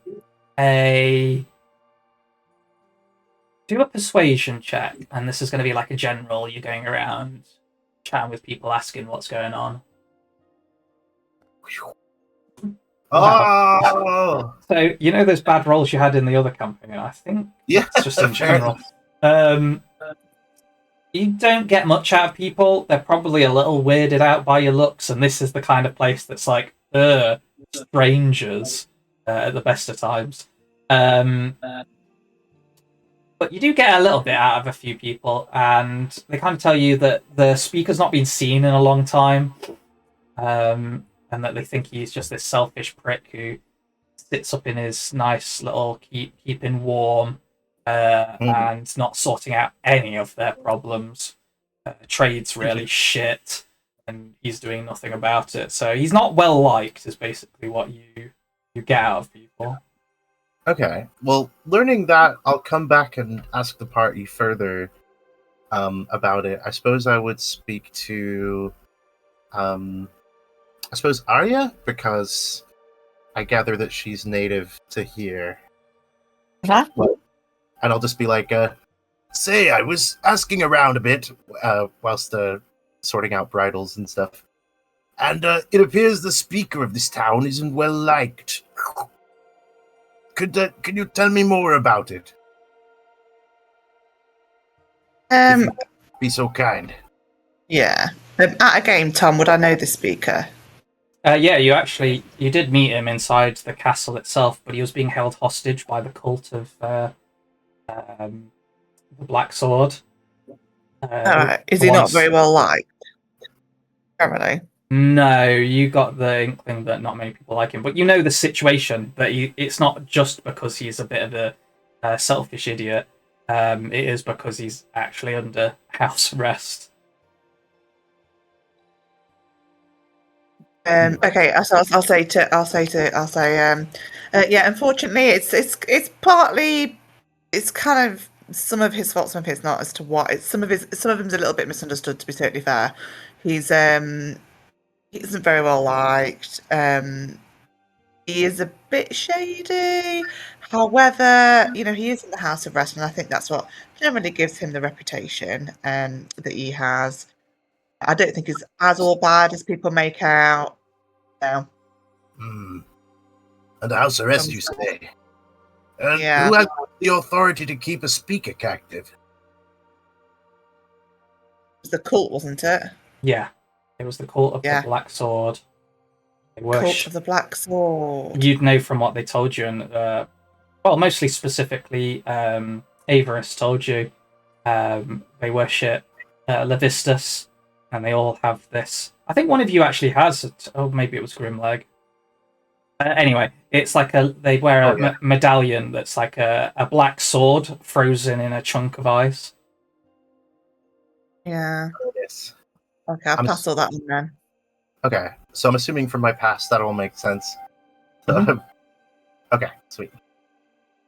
Do a persuasion check, and this is going to be like a general. You're going around chatting with people, asking what's going on. Oh, So you know those bad rolls you had in the other company. I think yeah. it's just in general. You don't get much out of people. They're probably a little weirded out by your looks, and this is the kind of place that's like, strangers at the best of times. But you do get a little bit out of a few people, and they kind of tell you that the speaker's not been seen in a long time, and that they think he's just this selfish prick who sits up in his nice little keeping warm and not sorting out any of their problems. Trade's really shit, and he's doing nothing about it. So he's not well liked, is basically what you get out of people. Okay. Well, learning that, I'll come back and ask the party further about it. I suppose I would speak to, I suppose Arya, because I gather that she's native to here. Huh? And I'll just be like, say, I was asking around a bit whilst sorting out bridles and stuff. And it appears the speaker of this town isn't well liked. Could you tell me more about it? If you be so kind. Yeah. At a game, Tom, would I know the speaker? Yeah, you did meet him inside the castle itself, but he was being held hostage by the cult of the Black Sword. Alright. Is he not very well liked? Apparently. No, you got the inkling that not many people like him, but you know the situation, that it's not just because he's a bit of a selfish idiot. It is because he's actually under house arrest. Okay, so I'll say, yeah. Unfortunately, it's partly, it's kind of some of his fault, some of his not. As to what, some of him's a little bit misunderstood. To be totally fair, he isn't very well liked. He is a bit shady. However, he is in the house of arrest, and I think that's what generally gives him the reputation that he has. I don't think he's as all bad as people make out. No. And house arrest, you say? Yeah. Who has the authority to keep a speaker captive? It was the cult, wasn't it? Yeah, it was the cult of the Black Sword. Cult of the Black Sword. You'd know from what they told you, and well, mostly specifically, Avaris told you. They worship Levistus, and they all have this. I think one of you actually has. Maybe it was Grimleg. Anyway, it's like they wear a medallion that's like a black sword frozen in a chunk of ice. Yeah. Yes. Okay, I'll pass all that on then. Okay, so I'm assuming from my past that all makes sense. Mm-hmm. Okay, sweet.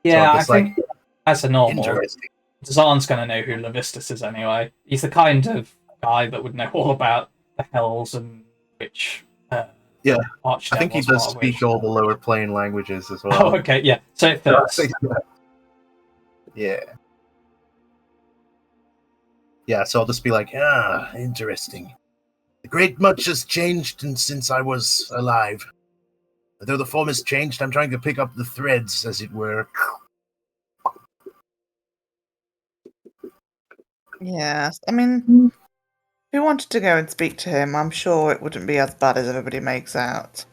Yeah, so I think as a normal, interesting. Zahn's going to know who Levistus is anyway. He's the kind of guy that would know all about the hells and which. Yeah, I think he does speak all the lower plane languages as well. Oh, okay, yeah. So it fits. Yeah. Yeah, so I'll just be like, interesting. The great much has changed since I was alive. Though the form has changed, I'm trying to pick up the threads, as it were. Yes, I mean, if we wanted to go and speak to him, I'm sure it wouldn't be as bad as everybody makes out.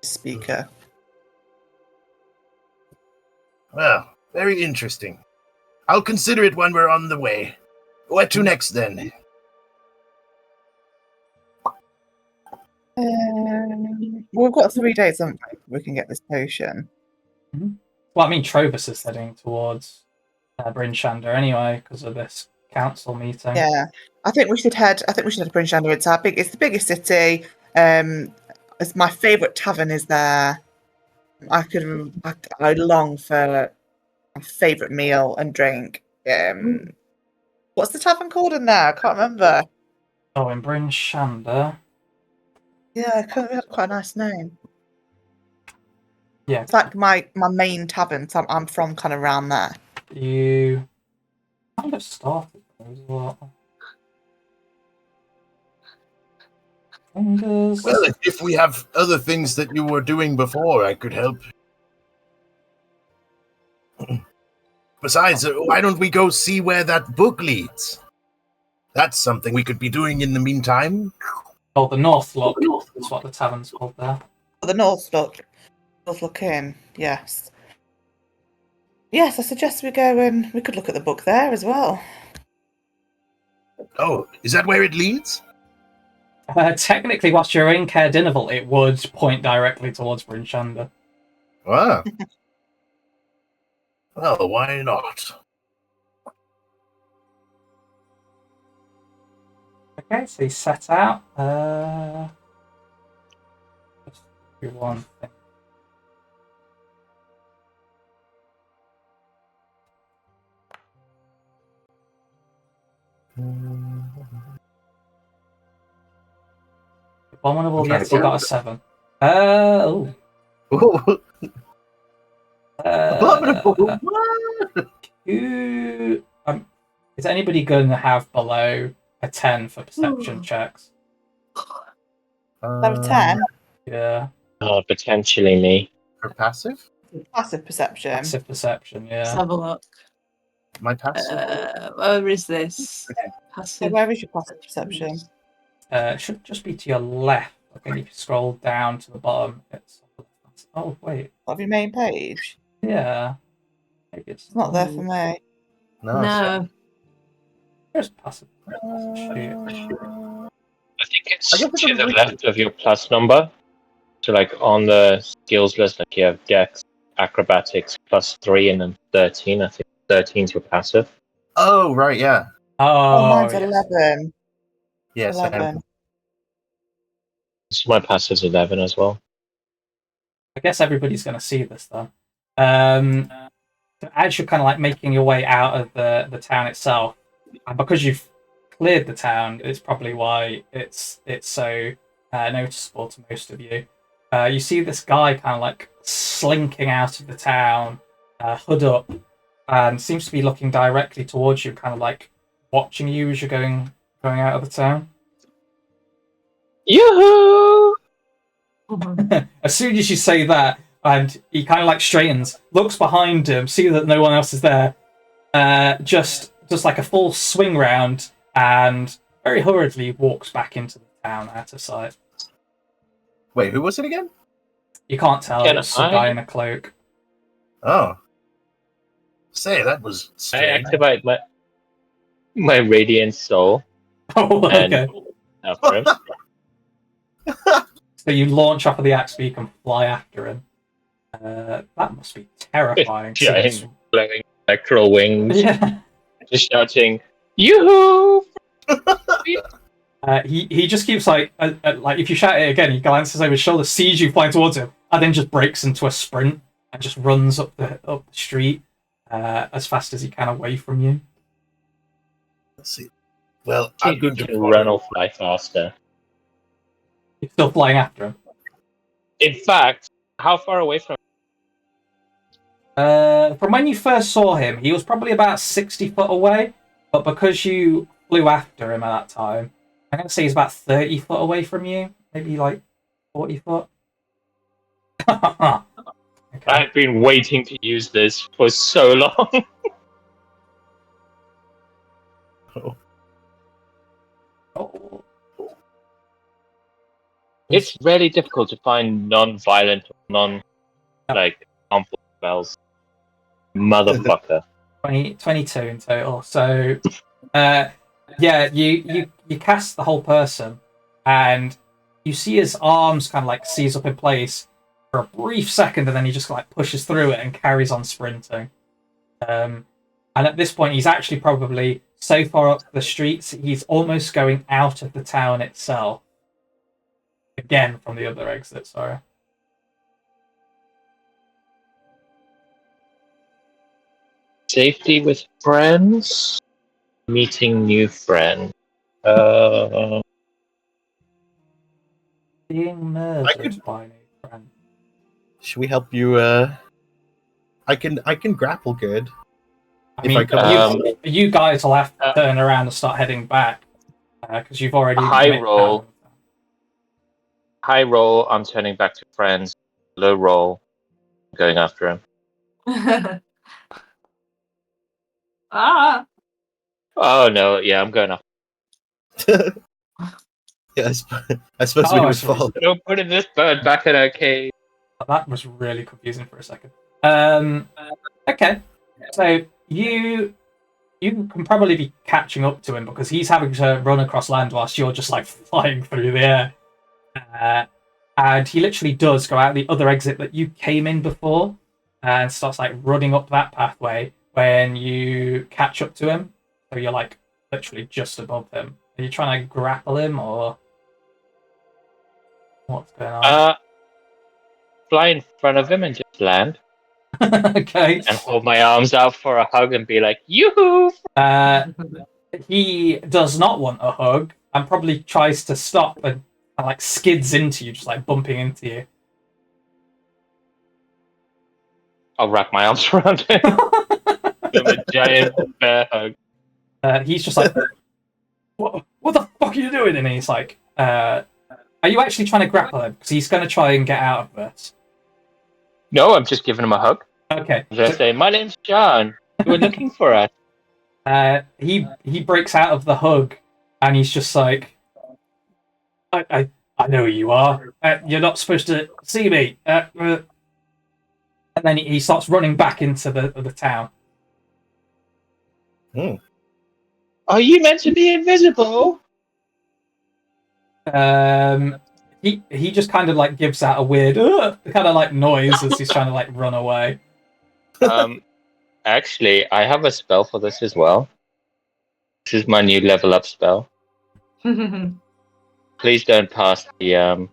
Speaker. Well, very interesting. I'll consider it when we're on the way. Where to next, then? We've got 3 days, haven't we? We can get this potion. Mm-hmm. Well, I mean, Trovus is heading towards Bryn Shander anyway because of this council meeting. Yeah, I think we should head. I think we should head to Bryn Shander. It's the biggest city. It's my favourite tavern is there. I long for a favourite meal and drink. What's the tavern called in there? I can't remember. Oh, in Bryn Shander. Yeah, it had quite a nice name. Yeah, it's like my main tavern. So I'm from kind of around there. You kind of started those a lot. Fingers. Well, if we have other things that you were doing before, I could help. Besides, why don't we go see where that book leads? That's something we could be doing in the meantime. Oh, the North Look is what the tavern's called there. The North Look Inn, yes. Yes, I suggest we go and we could look at the book there as well. Oh, is that where it leads? Technically, whilst you're in Caer Dineval, it would point directly towards Bryn Shander. Ah. Well, why not? Okay, so you set out. Just do one thing. Abominable, I'm trying yes, to you got a 7. Oh. Ooh. Abominable. What? Is anybody going to have below a 10 for perception checks? Level 10, Yeah, Potentially me. For passive? passive perception. passive perception, Let's yeah. have a look. My passive? Where is this? So Passive. where is your passive perception? It should just be to your left. I think if you scroll down to the bottom, it's... Oh, wait. Of your main page? Yeah. Maybe It's not there for me. No. There's passive. Shoot. I think it's I guess it's to the a left of your plus number. So, like on the skills list, like you have Dex, Acrobatics +3, and then 13. I think 13's your passive. Oh, right, yeah. Oh, mine's yes. 11. Yes, I have 11. So my passive's 11 as well. I guess everybody's going to see this, though. As you're kind of like making your way out of the town itself, and because you've cleared the town, it's probably why it's so noticeable to most of you. You see this guy kind of like slinking out of the town, hood up, and seems to be looking directly towards you, kind of like watching you as you're going out of the town. Yoo-hoo! As soon as you say that, and he kind of like straightens, looks behind him, see that no one else is there, just like a full swing round, and very hurriedly walks back into the town out of sight. Wait, who was it again? You can't tell. Can It's a guy in a cloak. Oh. Say, that was I strange. activate my Radiant Soul Oh, and okay. after him. So you launch off of the axe beak and fly after him. That must be terrifying. Giant glowing electral wings, Yeah. just shouting, "Yoo-hoo!" He just keeps like if you shout it again, he glances over his shoulder, sees you flying towards him, and then just breaks into a sprint and just runs up the street as fast as he can away from you. Let's see. Well, I'm going to run or fly faster. You're still flying after him. In fact, how far away from? From when you first saw him, he was probably about 60 foot away, but because you flew after him at that time, I'm going to say he's about 30 foot away from you, maybe like 40 foot. Okay. I've been waiting to use this for so long. Oh. It's really difficult to find non-violent, harmful spells. Motherfucker. 22 in total. So, yeah, you cast the whole person, and you see his arms kind of like seize up in place for a brief second, and then he just like pushes through it and carries on sprinting. And at this point, he's actually probably so far up the streets, he's almost going out of the town itself. Again, from the other exit, sorry. Safety with friends. Meeting new friends. Being murdered by a new friend. Should we help you? I can grapple good. I If mean, I come you guys will have to turn around and start heading back because you've already High roll. High roll, I'm turning back to friends. Low roll, going after him. Ah. Oh no, yeah, I'm going after Yeah, I suppose we Oh, I would see. follow. Don't put this bird back in her cage. That was really confusing for a second. Okay, so you can probably be catching up to him because he's having to run across land whilst you're just like flying through the air. And he literally does go out the other exit that you came in before and starts like running up that pathway when you catch up to him. So you're like literally just above him. Are you trying to grapple him or what's going on? Fly in front of him and just land. Okay. And hold my arms out for a hug and be like, yoo-hoo! He does not want a hug and probably tries to stop and like skids into you, just like bumping into you. I'll wrap my arms around him. Give him a giant bear hug. He's just like, what the fuck are you doing? And he's like, are you actually trying to grapple him? Because he's going to try and get out of this. No, I'm just giving him a hug. Okay. Just say, my name's John. You were looking for us. He breaks out of the hug and he's just like, I know who you are. You're not supposed to see me. And then he starts running back into the town. Are you meant to be invisible? He just kind of like gives out a weird kind of like noise as he's trying to like run away. Actually, I have a spell for this as well. This is my new level up spell. Please don't pass the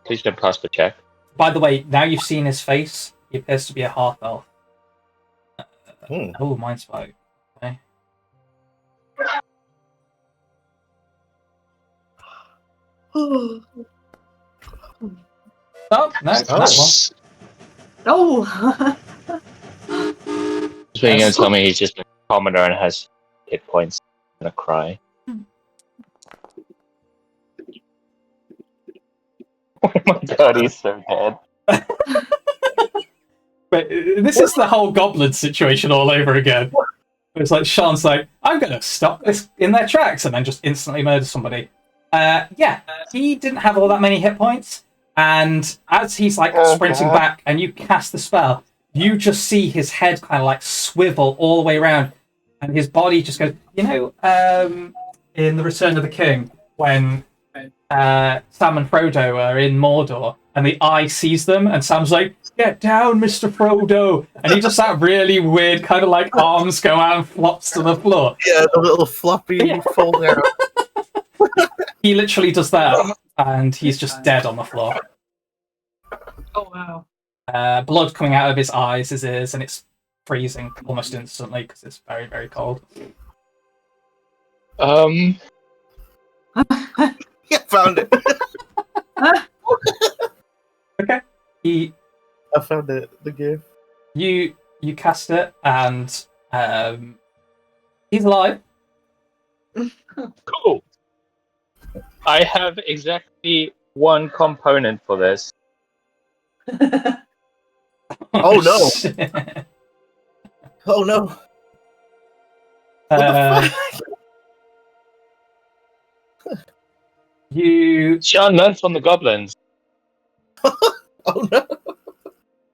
Please don't pass the check. By the way, now you've seen his face, he appears to be a half elf. Oh, mind spike. Okay. Oh no, it's that one. Oh. So you're gonna tell me he's just a commoner and has hit points and a cry. Oh my god, he's so dead. But this is the whole goblin situation all over again. It's like Sean's like, I'm gonna stop this in their tracks and then just instantly murder somebody. Yeah, he didn't have all that many hit points, and as he's like sprinting back and you cast the spell, you just see his head kind of like swivel all the way around, and his body just goes, you know, in The Return of the King, when Sam and Frodo are in Mordor, and the eye sees them, and Sam's like, "Get down, Mr. Frodo!" And he just that really weird kind of like arms go out and flops to the floor. Yeah, the little floppy fold out. He literally does that, and he's just dead on the floor. Oh wow. Blood coming out of his eyes, his ears, and it's freezing almost instantly because it's very, very cold. Yeah, found it. Okay. I found it. The gift. You cast it, and he's alive. Cool. I have exactly one component for this. Oh no! Shit. Oh no! What the fuck? You Sian learned from the goblins. Oh no!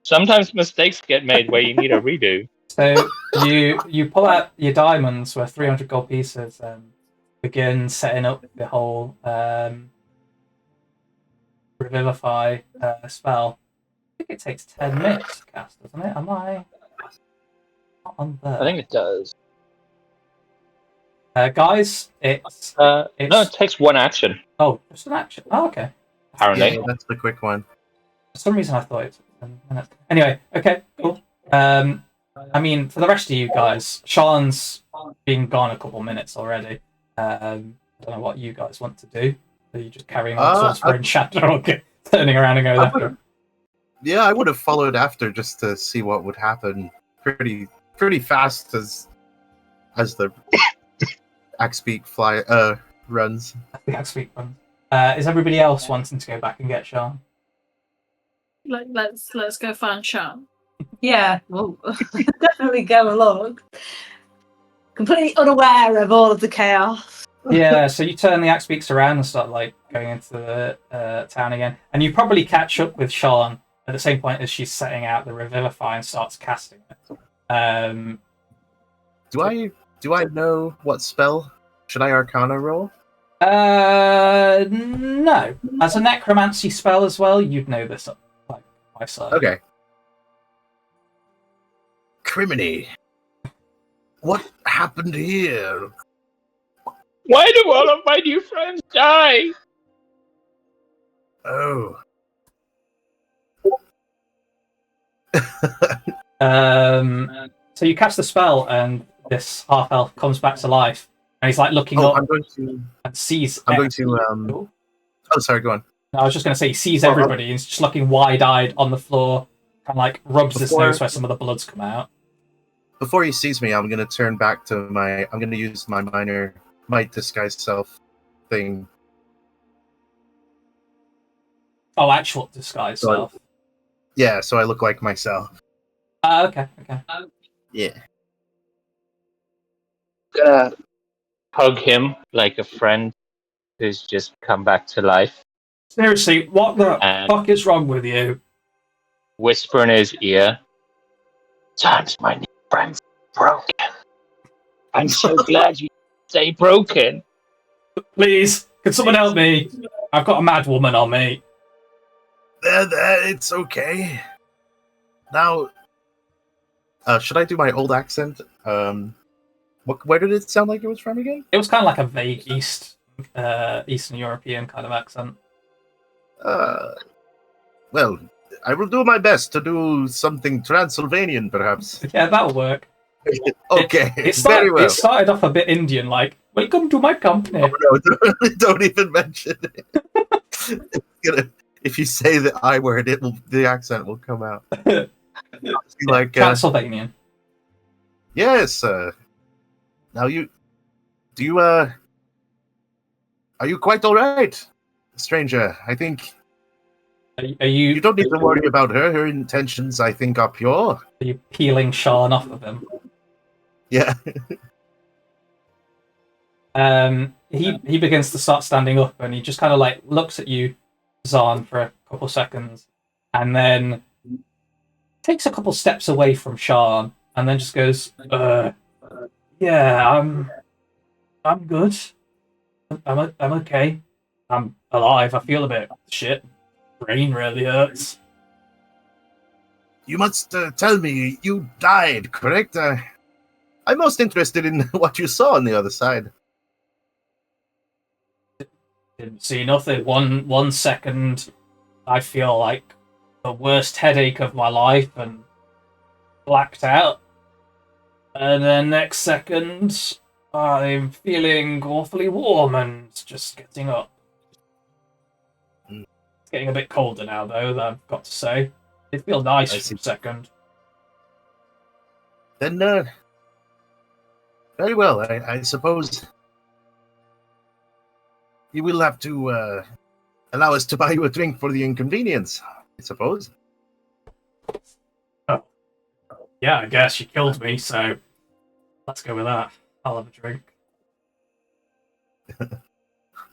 Sometimes mistakes get made where you need a redo. So you pull out your diamonds worth 300 gold pieces and begin setting up the whole Revivify spell. I think it takes 10 minutes to cast, doesn't it? Am I not on there? I think it does. Guys, it's No, it takes one action. oh, just an action. Oh, okay. Apparently. Yeah, that's the quick one. For some reason, I thought it took 10 minutes. Anyway, okay, cool. I mean, for the rest of you guys, Sean's been gone a couple minutes already. I don't know what you guys want to do. Are you just carrying on towards Bryn Shatter or turning around and going after him? Yeah, I would have followed after just to see what would happen. pretty fast as the Axbeak runs. The Axbeak one. Is everybody else wanting to go back and get Sean? Let's go find Sean. Yeah, well, definitely go along. Completely unaware of all of the chaos. Yeah, so you turn the Axbeaks around and start like going into the town again, and you probably catch up with Sean at the same point as she's setting out the Revivify and starts casting it. Do I know what spell? Should I Arcana roll? No. As a necromancy spell as well, you'd know this like by sight. Okay. Criminy. What happened here? Why do all of my new friends die? Oh. So you cast the spell, and this half elf comes back to life, and he's like looking up and sees. Oh, sorry. Go on. No, I was just going to say he sees everybody, and he's just looking wide-eyed on the floor, and like rubs his nose where some of the blood's come out. Before he sees me, I'm going to turn back to my. I'm going to use my might disguise self thing. Oh, actual disguise self. Yeah, so I look like myself. Okay. Yeah. Gonna hug him like a friend who's just come back to life. Seriously, what the fuck is wrong with you? Whisper in his ear. Times my new friend's broken. I'm so glad you stay broken. Please, can someone help me? I've got a mad woman on me. There, it's okay. Now, should I do my old accent? Where did it sound like it was from again? It was kind of like a vague Eastern European kind of accent. Well, I will do my best to do something Transylvanian, perhaps. Yeah, that'll work. Okay, Very well. It started off a bit Indian, like, welcome to my company. Oh, no, don't even mention it. If you say the I word, the accent will come out. Like Transylvanian. Yes. Now are you quite all right, stranger? I think. Are you? You don't need to worry about her. Her intentions, I think, are pure. Are you peeling Sean off of him? Yeah. He begins to start standing up, and he just kind of like looks at you, Zahn, for a couple seconds, and then takes a couple steps away from Sean, and then just goes, "Yeah, I'm good. I'm okay. I'm alive. I feel a bit shit. Brain really hurts." You must tell me you died, correct? I'm most interested in what you saw on the other side. Didn't see nothing. One second, I feel like the worst headache of my life and blacked out. And then next second, I'm feeling awfully warm and just getting up. It's getting a bit colder now, though, I've got to say. It feels nice for a second. Then, very well, I suppose you will have to allow us to buy you a drink for the inconvenience, I suppose. Oh. Yeah, I guess you killed me, so let's go with that. I'll have a drink.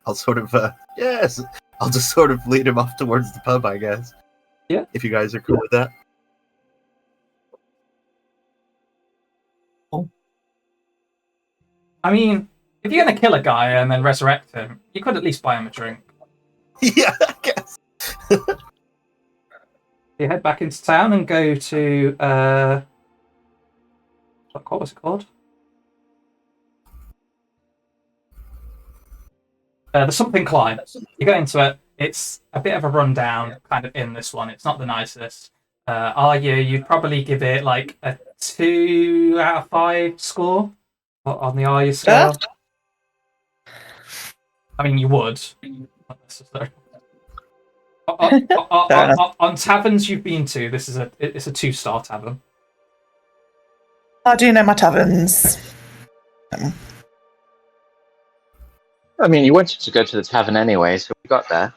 I'll sort of, yes, I'll just sort of lead him off towards the pub, I guess. Yeah. If you guys are cool with that. I mean, if you're going to kill a guy and then resurrect him, you could at least buy him a drink. Yeah, I guess. You head back into town and go to, what was it called? The Something Climb. You go into it. It's a bit of a rundown, kind of in this one. It's not the nicest. You'd probably give it like a 2 out of 5 score on the Are You scale. I mean, you would. Not necessarily. On taverns you've been to, it's a 2-star tavern. I do know my taverns. I mean, you wanted to go to the tavern anyway, so we got there.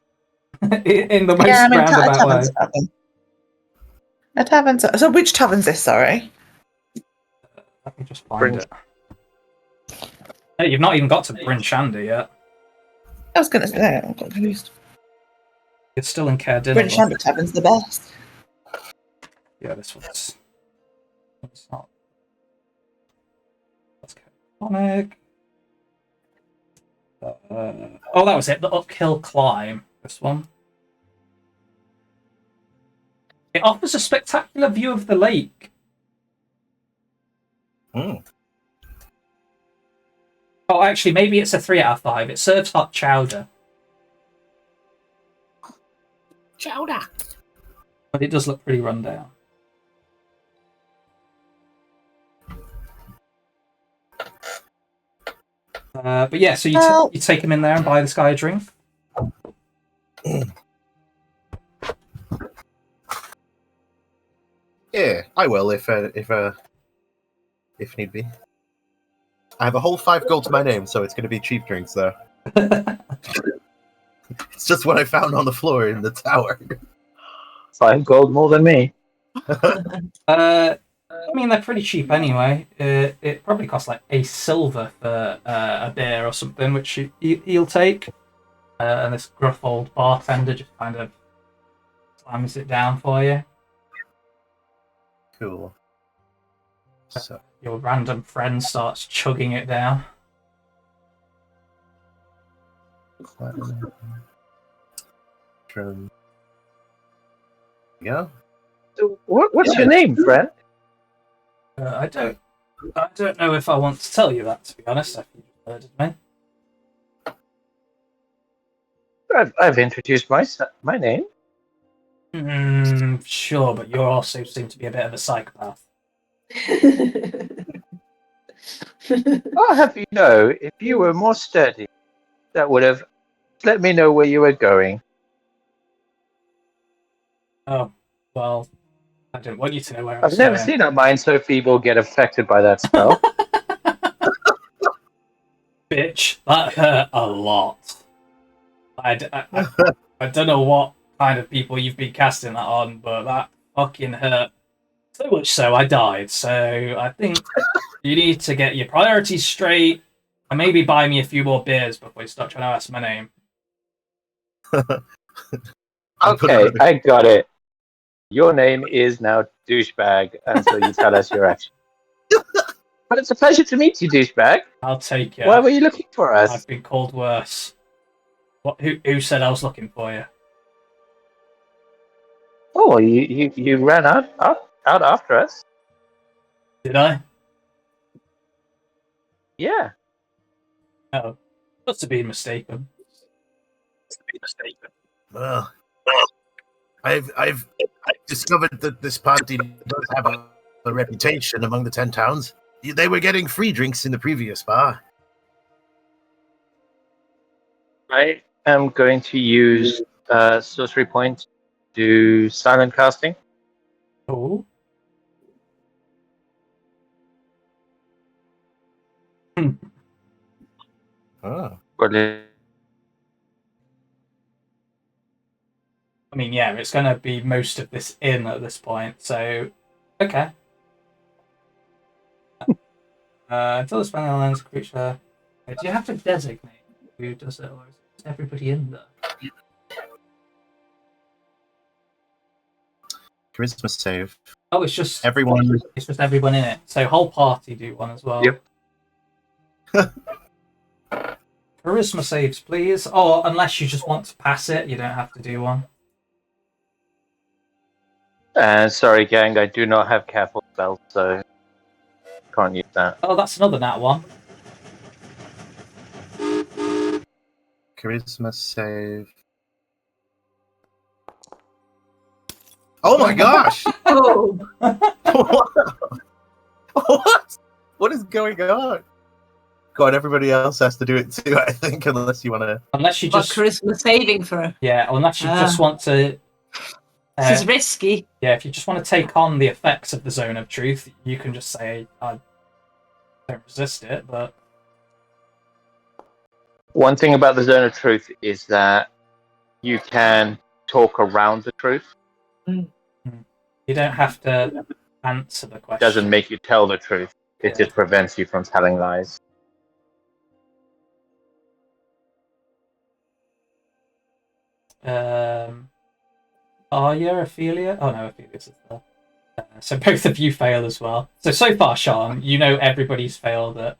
In the most Yeah, I mean, roundabout taverns way. are tavern. A tavern's. So which tavern's this? Sorry. Let me just find Bryn- it. Hey, you've not even got to Bryn Shandy yet. I was going to say, I got confused. It's still in Care Dinner. British Shandy Tavern's the best. Yeah, this one's. It's not. Let's go. Comic. Oh, that was it. The uphill climb. This one. It offers a spectacular view of the lake. Mm. Oh, actually, maybe it's a 3 out of 5. It serves hot chowder. Chowder. But it does look pretty run down. But yeah, so you take him in there and buy this guy a drink. Yeah, I will if need be. I have a whole 5 gold to my name, so it's going to be cheap drinks there. It's just what I found on the floor in the tower. 5 gold more than me. I mean, they're pretty cheap anyway. It probably costs like a silver for a beer or something, which he'll take. And this gruff old bartender just kind of slams it down for you. Cool. So, Your random friend starts chugging it down. yeah. So what's your name, friend? I don't know if I want to tell you that, to be honest. If you heard of me. I've introduced my name. Sure, but you also seem to be a bit of a psychopath. I'll have you know, if you were more sturdy, that would have let me know where you were going. Oh, well, I don't want you to know where I'm I've never going. seen a mind so feeble get affected by that spell. Bitch, that hurt a lot. I don't know what kind of people you've been casting that on, but that fucking hurt. So much so, I died. So I think you need to get your priorities straight and maybe buy me a few more beers before you start trying to ask my name. Okay, I got it. Your name is now Douchebag, and so you tell us your action. But it's a pleasure to meet you, Douchebag. I'll take it. Why were you looking for us? I've been called worse. What? Who said I was looking for you? Oh, you ran out after us. Did I? Yeah. Oh, must have been mistaken. Well, I've discovered that this party does have a reputation among the 10 towns. They were getting free drinks in the previous bar. I am going to use sorcery point to do silent casting. Oh. Oh. I mean, yeah, it's going to be most of this in at this point, so okay. Until the spell lands creature, do you have to designate who does it, or is everybody in there? Charisma save. Oh, it's just Everyone. It's just everyone in it. So whole party do one as well. Yep. Charisma saves, please. Or unless you just want to pass it, you don't have to do one. Sorry, gang, I do not have careful spells, so can't use that. Oh, that's another nat one. Charisma save. Oh my gosh! Oh, What? What is going on? God, everybody else has to do it too, I think, unless you want to. Unless you what just charisma saving throw? unless you just want to This is risky. Yeah, if you just want to take on the effects of the Zone of Truth, you can just say, I don't resist it, but... One thing about the Zone of Truth is that you can talk around the truth. You don't have to answer the It question. doesn't make you tell the truth. It just prevents you from telling lies. Arya, Ophelia? Oh no, Ophelia's as well. So both of you fail as well. So far, Sian, you know everybody's failed it.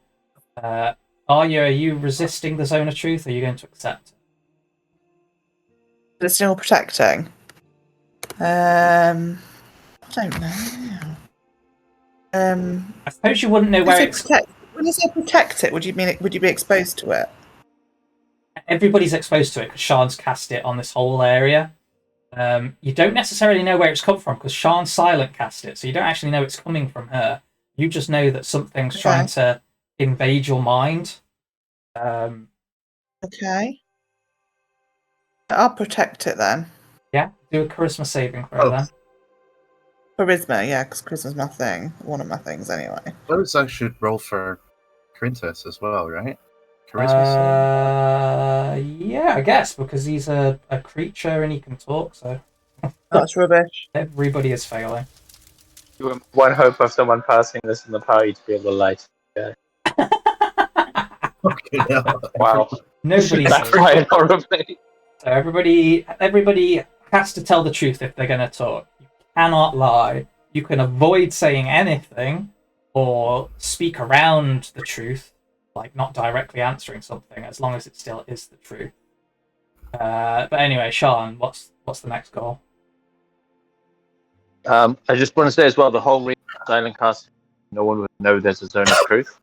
Arya, are you resisting the Zone of Truth, or are you going to accept it? Listening or protecting? I don't know. I suppose you wouldn't know where it's... When you say protect it, would you be exposed to it? Everybody's exposed to it because Sian's cast it on this whole area. You don't necessarily know where it's come from because Sian silent cast it, so you don't actually know it's coming from her. You just know that something's trying to invade your mind. Okay. I'll protect it then. Yeah, do a charisma saving throw then. Charisma, yeah, because charisma's my thing. One of my things, anyway. I suppose I should roll for Princess as well, right? Charisma. Yeah, I guess because he's a creature and he can talk. So that's rubbish. Everybody is failing. One hope of someone passing this in the party to be able to light. Yeah. Wow. Nobody's backfired horribly. So everybody has to tell the truth if they're going to talk. You cannot lie. You can avoid saying anything or speak around the truth, like not directly answering something, as long as it still is the truth. But anyway, Sian, what's the next goal? I just want to say as well, the whole reason silent cast, no one would know there's a Zone of Truth.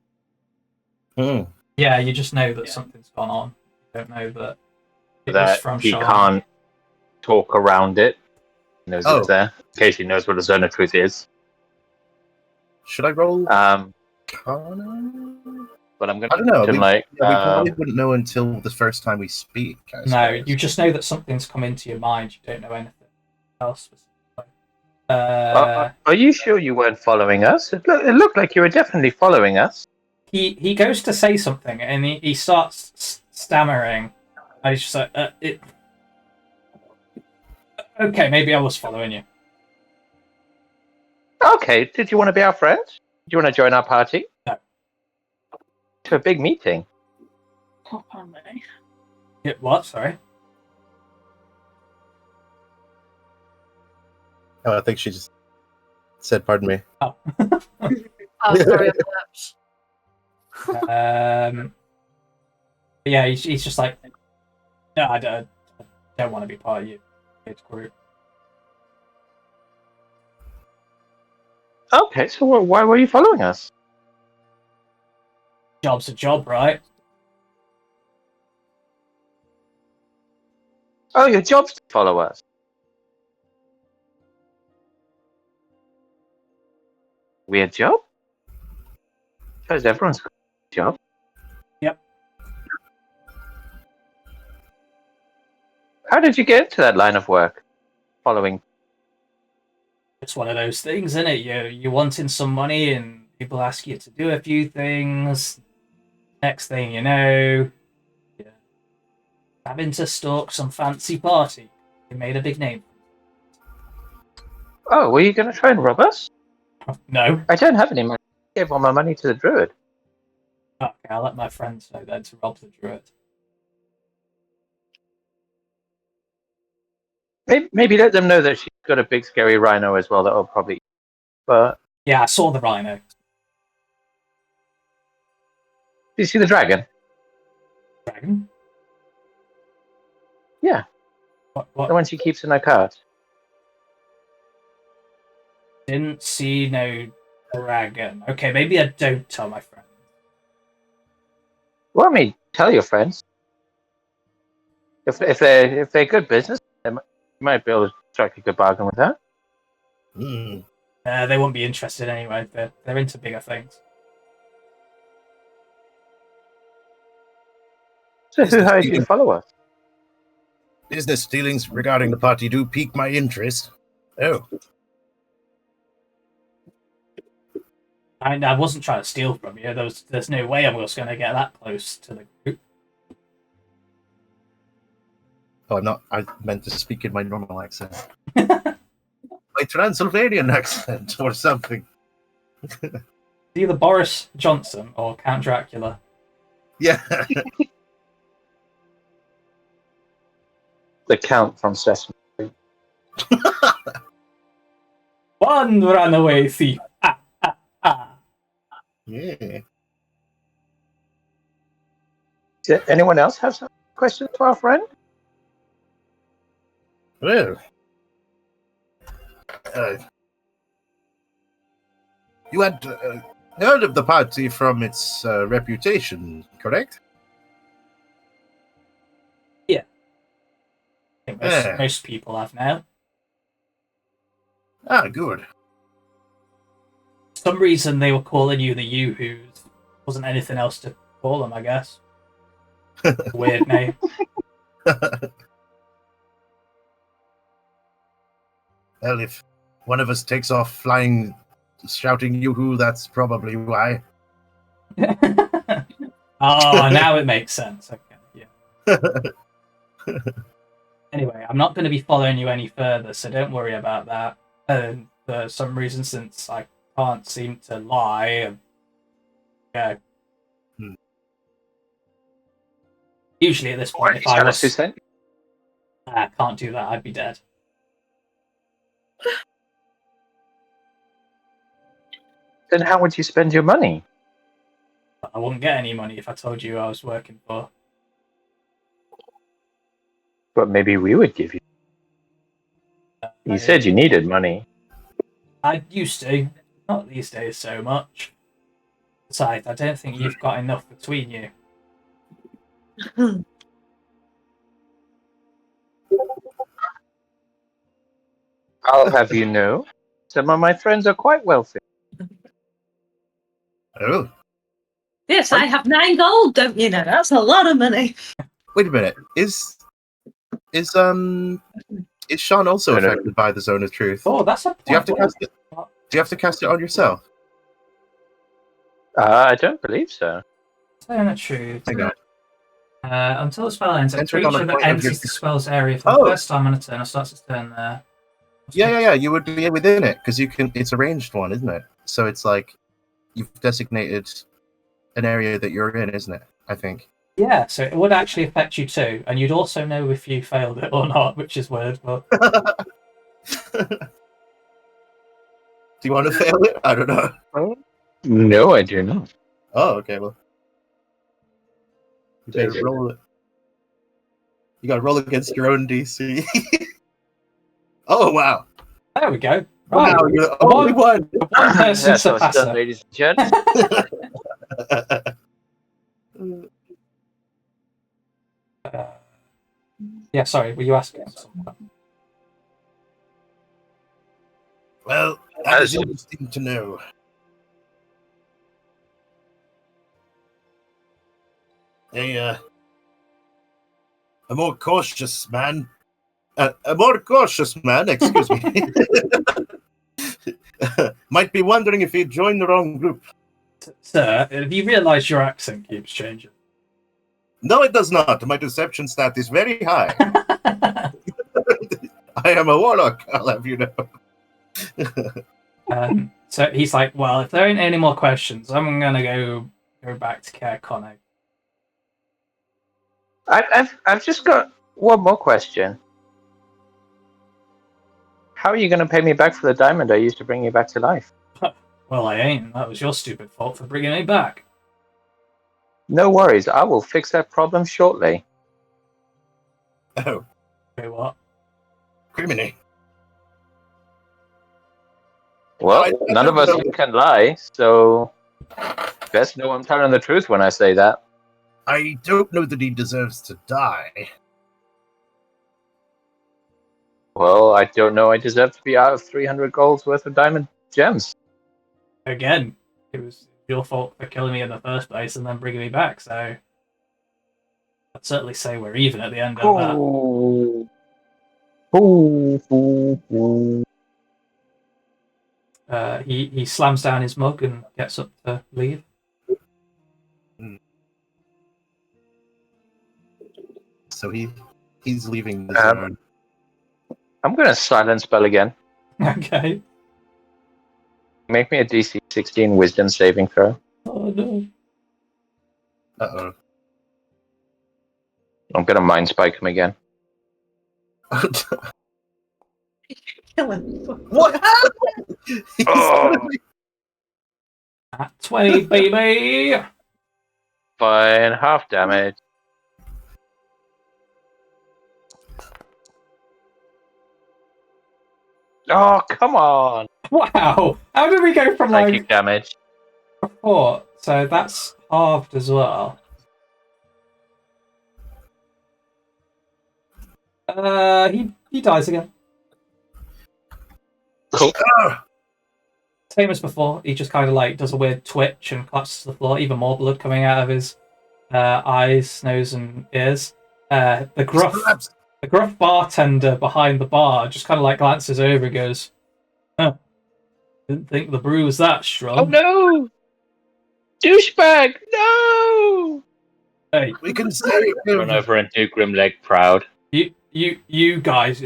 Yeah, you just know that something's gone on. You don't know that it was That from he Sian. can't talk around it. He knows it's there, in case he knows what a Zone of Truth is. Should I roll? But I'm going to... I don't know. We like, probably wouldn't know until the first time we speak. No, you just know that something's come into your mind. You don't know anything else. Are you sure you weren't following us? It looked like you were definitely following us. He goes to say something and he starts stammering. And he's just like, okay, maybe I was following you. Okay, did you want to be our friend? Do you want to join our party? No. To a big meeting. Hop on me. What? Sorry. Oh, I think she just said, "Pardon me." Oh. Oh, sorry, yeah, he's just like, no, I don't want to be part of your group. Okay, so why were you following us? Job's a job, right? Oh, your job's to follow us. Weird job? Suppose everyone's got a job. Yep. How did you get into that line of work? Following? It's one of those things, isn't it? You're wanting some money and people ask you to do a few things. Next thing you know, you're having to stalk some fancy party. You made a big name. Oh, were you going to try and rob us? No. I don't have any money. I gave all my money to the druid. Okay, I'll let my friends know then to rob the druid. Maybe let them know that she's got a big scary rhino as well that will probably... But... Yeah, I saw the rhino. Did you see the dragon? Dragon? Yeah. What? The one she keeps in her cart. Didn't see no dragon. Okay, maybe I don't tell my friends. Well, I mean, tell your friends. If they're good business, you might be able to strike a good bargain with that. They won't be interested anyway. They're into bigger things. So who hired you to follow us? Business dealings regarding the party do pique my interest. Oh, I wasn't trying to steal from you. There's no way I was going to get that close to the group. oh, I'm not. I meant to speak in my normal accent. My Transylvanian accent or something. Either Boris Johnson or Count Dracula. Yeah. The Count from Sesame. One runaway thief. Ah, ah, ah. Yeah. Does anyone else have some questions for our friend? Well, you had heard of the party from its reputation, correct? I think Yeah. most people have now. Ah, good. For some reason they were calling you the Yoo-Hoos. Wasn't anything else to call them, I guess. Weird name. Well, if one of us takes off flying, shouting "Yoo-hoo," that's probably why. Oh, now it makes sense. Okay, yeah. Anyway, I'm not going to be following you any further, so don't worry about that. And for some reason, since I can't seem to lie, go. Usually at this point, if I was... I can't do that, I'd be dead. Then how would you spend your money? I wouldn't get any money if I told you I was working for. But maybe we would give you. You said you needed money. I used to. Not these days so much. Besides, I don't think you've got enough between you. I'll have you know, some of my friends are quite wealthy. Oh, Yes, I have 9 gold, don't you know? That's a lot of money. wait a minute. Is Sean also No, no. affected by the Zone of Truth? Oh, that's a Do you have to point. cast it? Do you have to cast it on yourself? I don't believe so. Zone of Truth. Hang on. Until the spell ends, a Enter it on creature a that point of enters your- the spell's area for the Oh. first time on a turn or starts its turn there. Yeah. You would be within it because you can. It's a ranged one, isn't it? So it's like you've designated an area that you're in, isn't it? I think. Yeah, so it would actually affect you too, and you'd also know if you failed it or not, which is weird, but... Do you want to fail it? I don't know. No, I do not. Oh, okay. Well, you better roll it. You got to roll against your own DC. Oh wow! There we go. Right. Wow, you're the only one. The one person That's what's done, surpasser. ladies and gents. Yeah, sorry, were you asking something? Well, that is interesting to know. A more cautious man. A more cautious man, excuse me, might be wondering if he'd joined the wrong group. Sir, have you realised your accent keeps changing? No, it does not. My deception stat is very high. I am a warlock, I'll have you know. So he's like, well, if there ain't any more questions, I'm going to go back to Care Conno. I've just got one more question. How are you going to pay me back for the diamond I used to bring you back to life? Well, I ain't. That was your stupid fault for bringing me back. No worries, I will fix that problem shortly. Oh, Okay, what? criminy. Well, I none of us don't- can lie, so best know I'm telling the truth when I say that. I don't know that he deserves to die. Well, I don't know I deserve to be out of 300 golds worth of diamond gems. Again, it was your fault for killing me in the first place and then bringing me back, so I'd certainly say we're even at the end of that. Ooh. Ooh, ooh, ooh. he slams down his mug and gets up to leave. So he's leaving the zone. I'm gonna silence spell again. Okay. Make me a DC 16 Wisdom saving throw. Oh no. Uh-oh. I'm gonna mind spike him again. Kill him. What? He's Oh. gonna be- At 20, baby. Fine, half damage. Oh, come on! Wow. How did we go from Psychic like damage. 4? So that's halved as well. He dies again. Cool. Same as before. He just kind of like does a weird twitch and collapses to the floor. Even more blood coming out of his eyes, nose, and ears. The gruff bartender behind the bar just kind of like glances over and goes, "Huh, didn't think the brew was that strong." Oh no! Douchebag! No! Hey, We can save Run him. over and do Grimleg proud. you guys,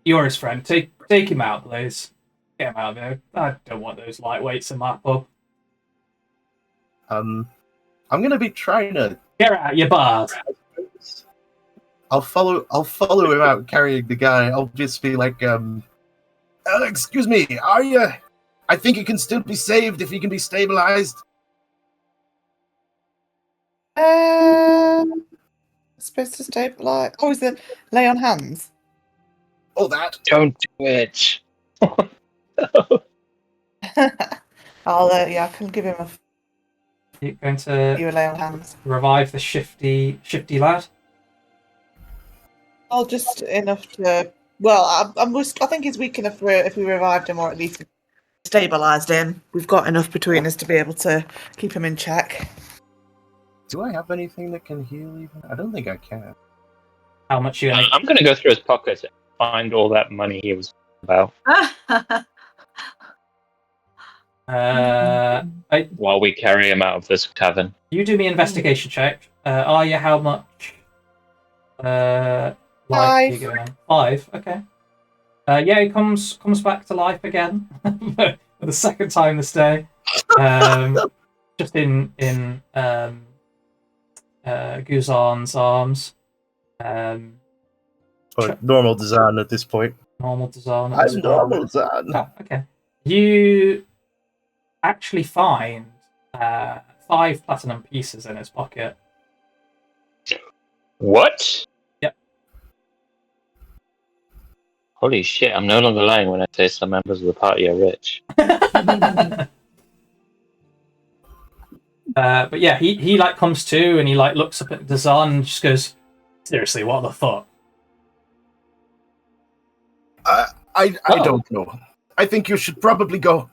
you're his friend. Take him out, please. Get him out of there. I don't want those lightweights in my pub. I'm gonna be trying to. Get out, you bars. I'll follow him out carrying the guy. I'll just be like, excuse me, I think he can still be saved if he can be stabilized. Supposed to stabilize. Oh, is it lay on hands? Oh, that. Don't do it! I can give him You're going to a lay on hands. revive the shifty lad. Well, just enough to. Well, I think he's weak enough for if we revived him or at least stabilized him. We've got enough between us to be able to keep him in check. Do I have anything that can heal even? I don't think I can. How much you gonna? I'm gonna go through his pockets and find all that money he was about while we carry him out of this tavern. You do me investigation check. Are you how much? Life are you going on? 5. Okay. Yeah, he comes back to life again for the second time this day. Just in Guzan's arms. Normal design at this point. Normal design. I'm normal design. Oh, okay. You actually find 5 platinum pieces in his pocket. What? Yep. Holy shit, I'm no longer lying when I say some members of the party are rich. But yeah, he like comes to and he like looks up at Dazan and just goes, "Seriously, what the fuck?" I don't know. I think you should probably go.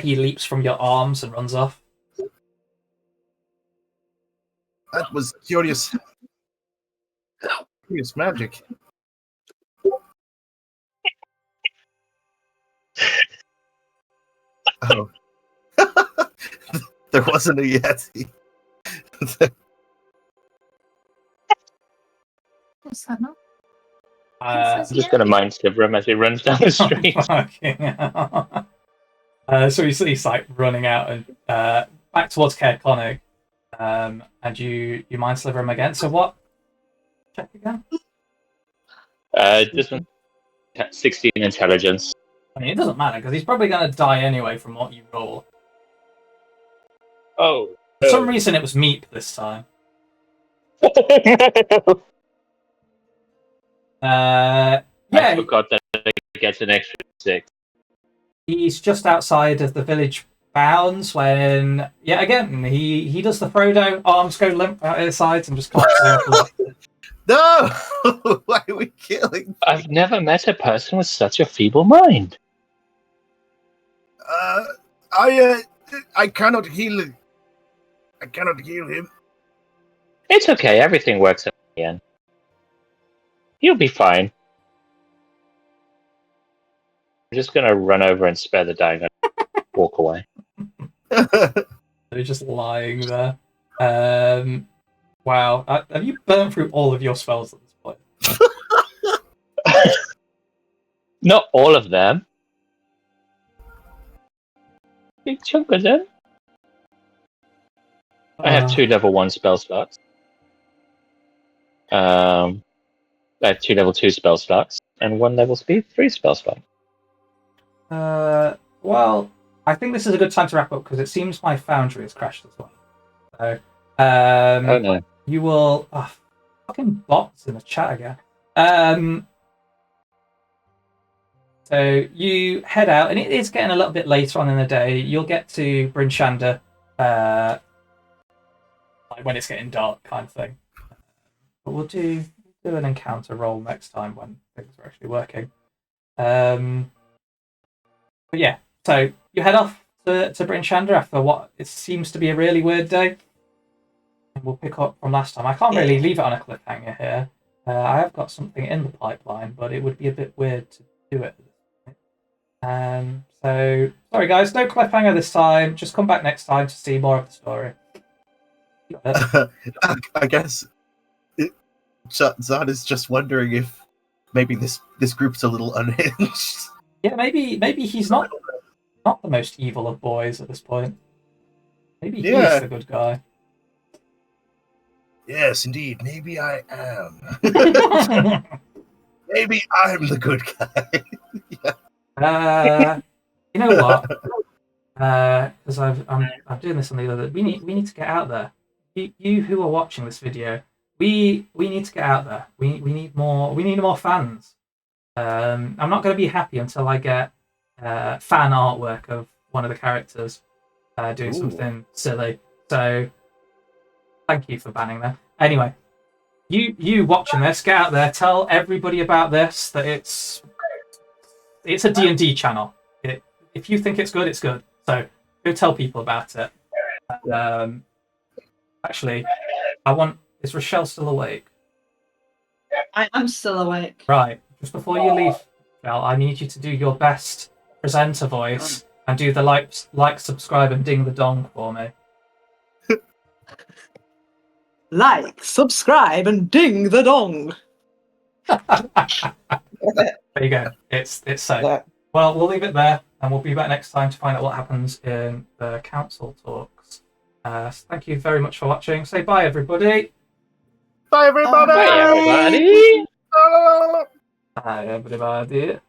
He leaps from your arms and runs off. That was curious. Curious magic. Oh. There wasn't a Yeti. What's that now? I'm just gonna mind Sivram him as he runs down the street. So he's like running out and back towards Caer Konig, and you mind sliver him again. So what? Check again. This one, 16 intelligence. I mean, it doesn't matter because he's probably going to die anyway from what you roll. Oh. For some reason, it was Meep this time. I Yeah, forgot that it gets an extra 6. he's just outside of the village bounds when, yeah, again, he does the Frodo, arms go limp out his sides and just collapses on the floor. No! Why are we killing? I've never met a person with such a feeble mind. I cannot heal him. I cannot heal him. It's okay, everything works out in the end. You'll be fine. I'm just gonna run over and spare the dying and walk away. They're just lying there. Wow. Have you burnt through all of your spells at this point? Not all of them. Big chunk of them. I have 2 level 1 spell slots. I have 2 level 2 spell slots and 1 level speed 3 spell slot. Well, I think this is a good time to wrap up because it seems my foundry has crashed as well. So, Oh no. you will. Oh, fucking bots in the chat again. So you head out, and it is getting a little bit later on in the day. You'll get to Bryn Shander, like when it's getting dark, kind of thing. But we'll do an encounter roll next time when things are actually working. But yeah, so you head off to Bryn Shander after what it seems to be a really weird day. And we'll pick up from last time. I can't really leave it on a cliffhanger here. I have got something in the pipeline, but it would be a bit weird to do it. So sorry guys, no cliffhanger this time. Just come back next time to see more of the story. I guess Zod is just wondering if maybe this group's a little unhinged. Yeah, maybe he's not the most evil of boys at this point. Maybe he's the good guy. Yes, indeed. Maybe I am. Maybe I'm the good guy. You know what? Because I'm doing this on the other. We need to get out there. You who are watching this video, we need to get out there. We need more fans. I'm not going to be happy until I get fan artwork of one of the characters doing something silly. So thank you for banning them. Anyway, you watching this, get out there, tell everybody about this. That it's a D&D channel. If you think it's good, it's good. So go tell people about it. Actually, is Rochelle still awake? I'm still awake. Right. Just before you leave, Rochelle, I need you to do your best presenter voice and do the like, subscribe, and ding the dong for me. Like, subscribe, and ding the dong. There you go. It's safe. Yeah. Well, we'll leave it there, and we'll be back next time to find out what happens in the council talks. So thank you very much for watching. Say bye, everybody. Bye, everybody. Bye, everybody. Bye, everybody.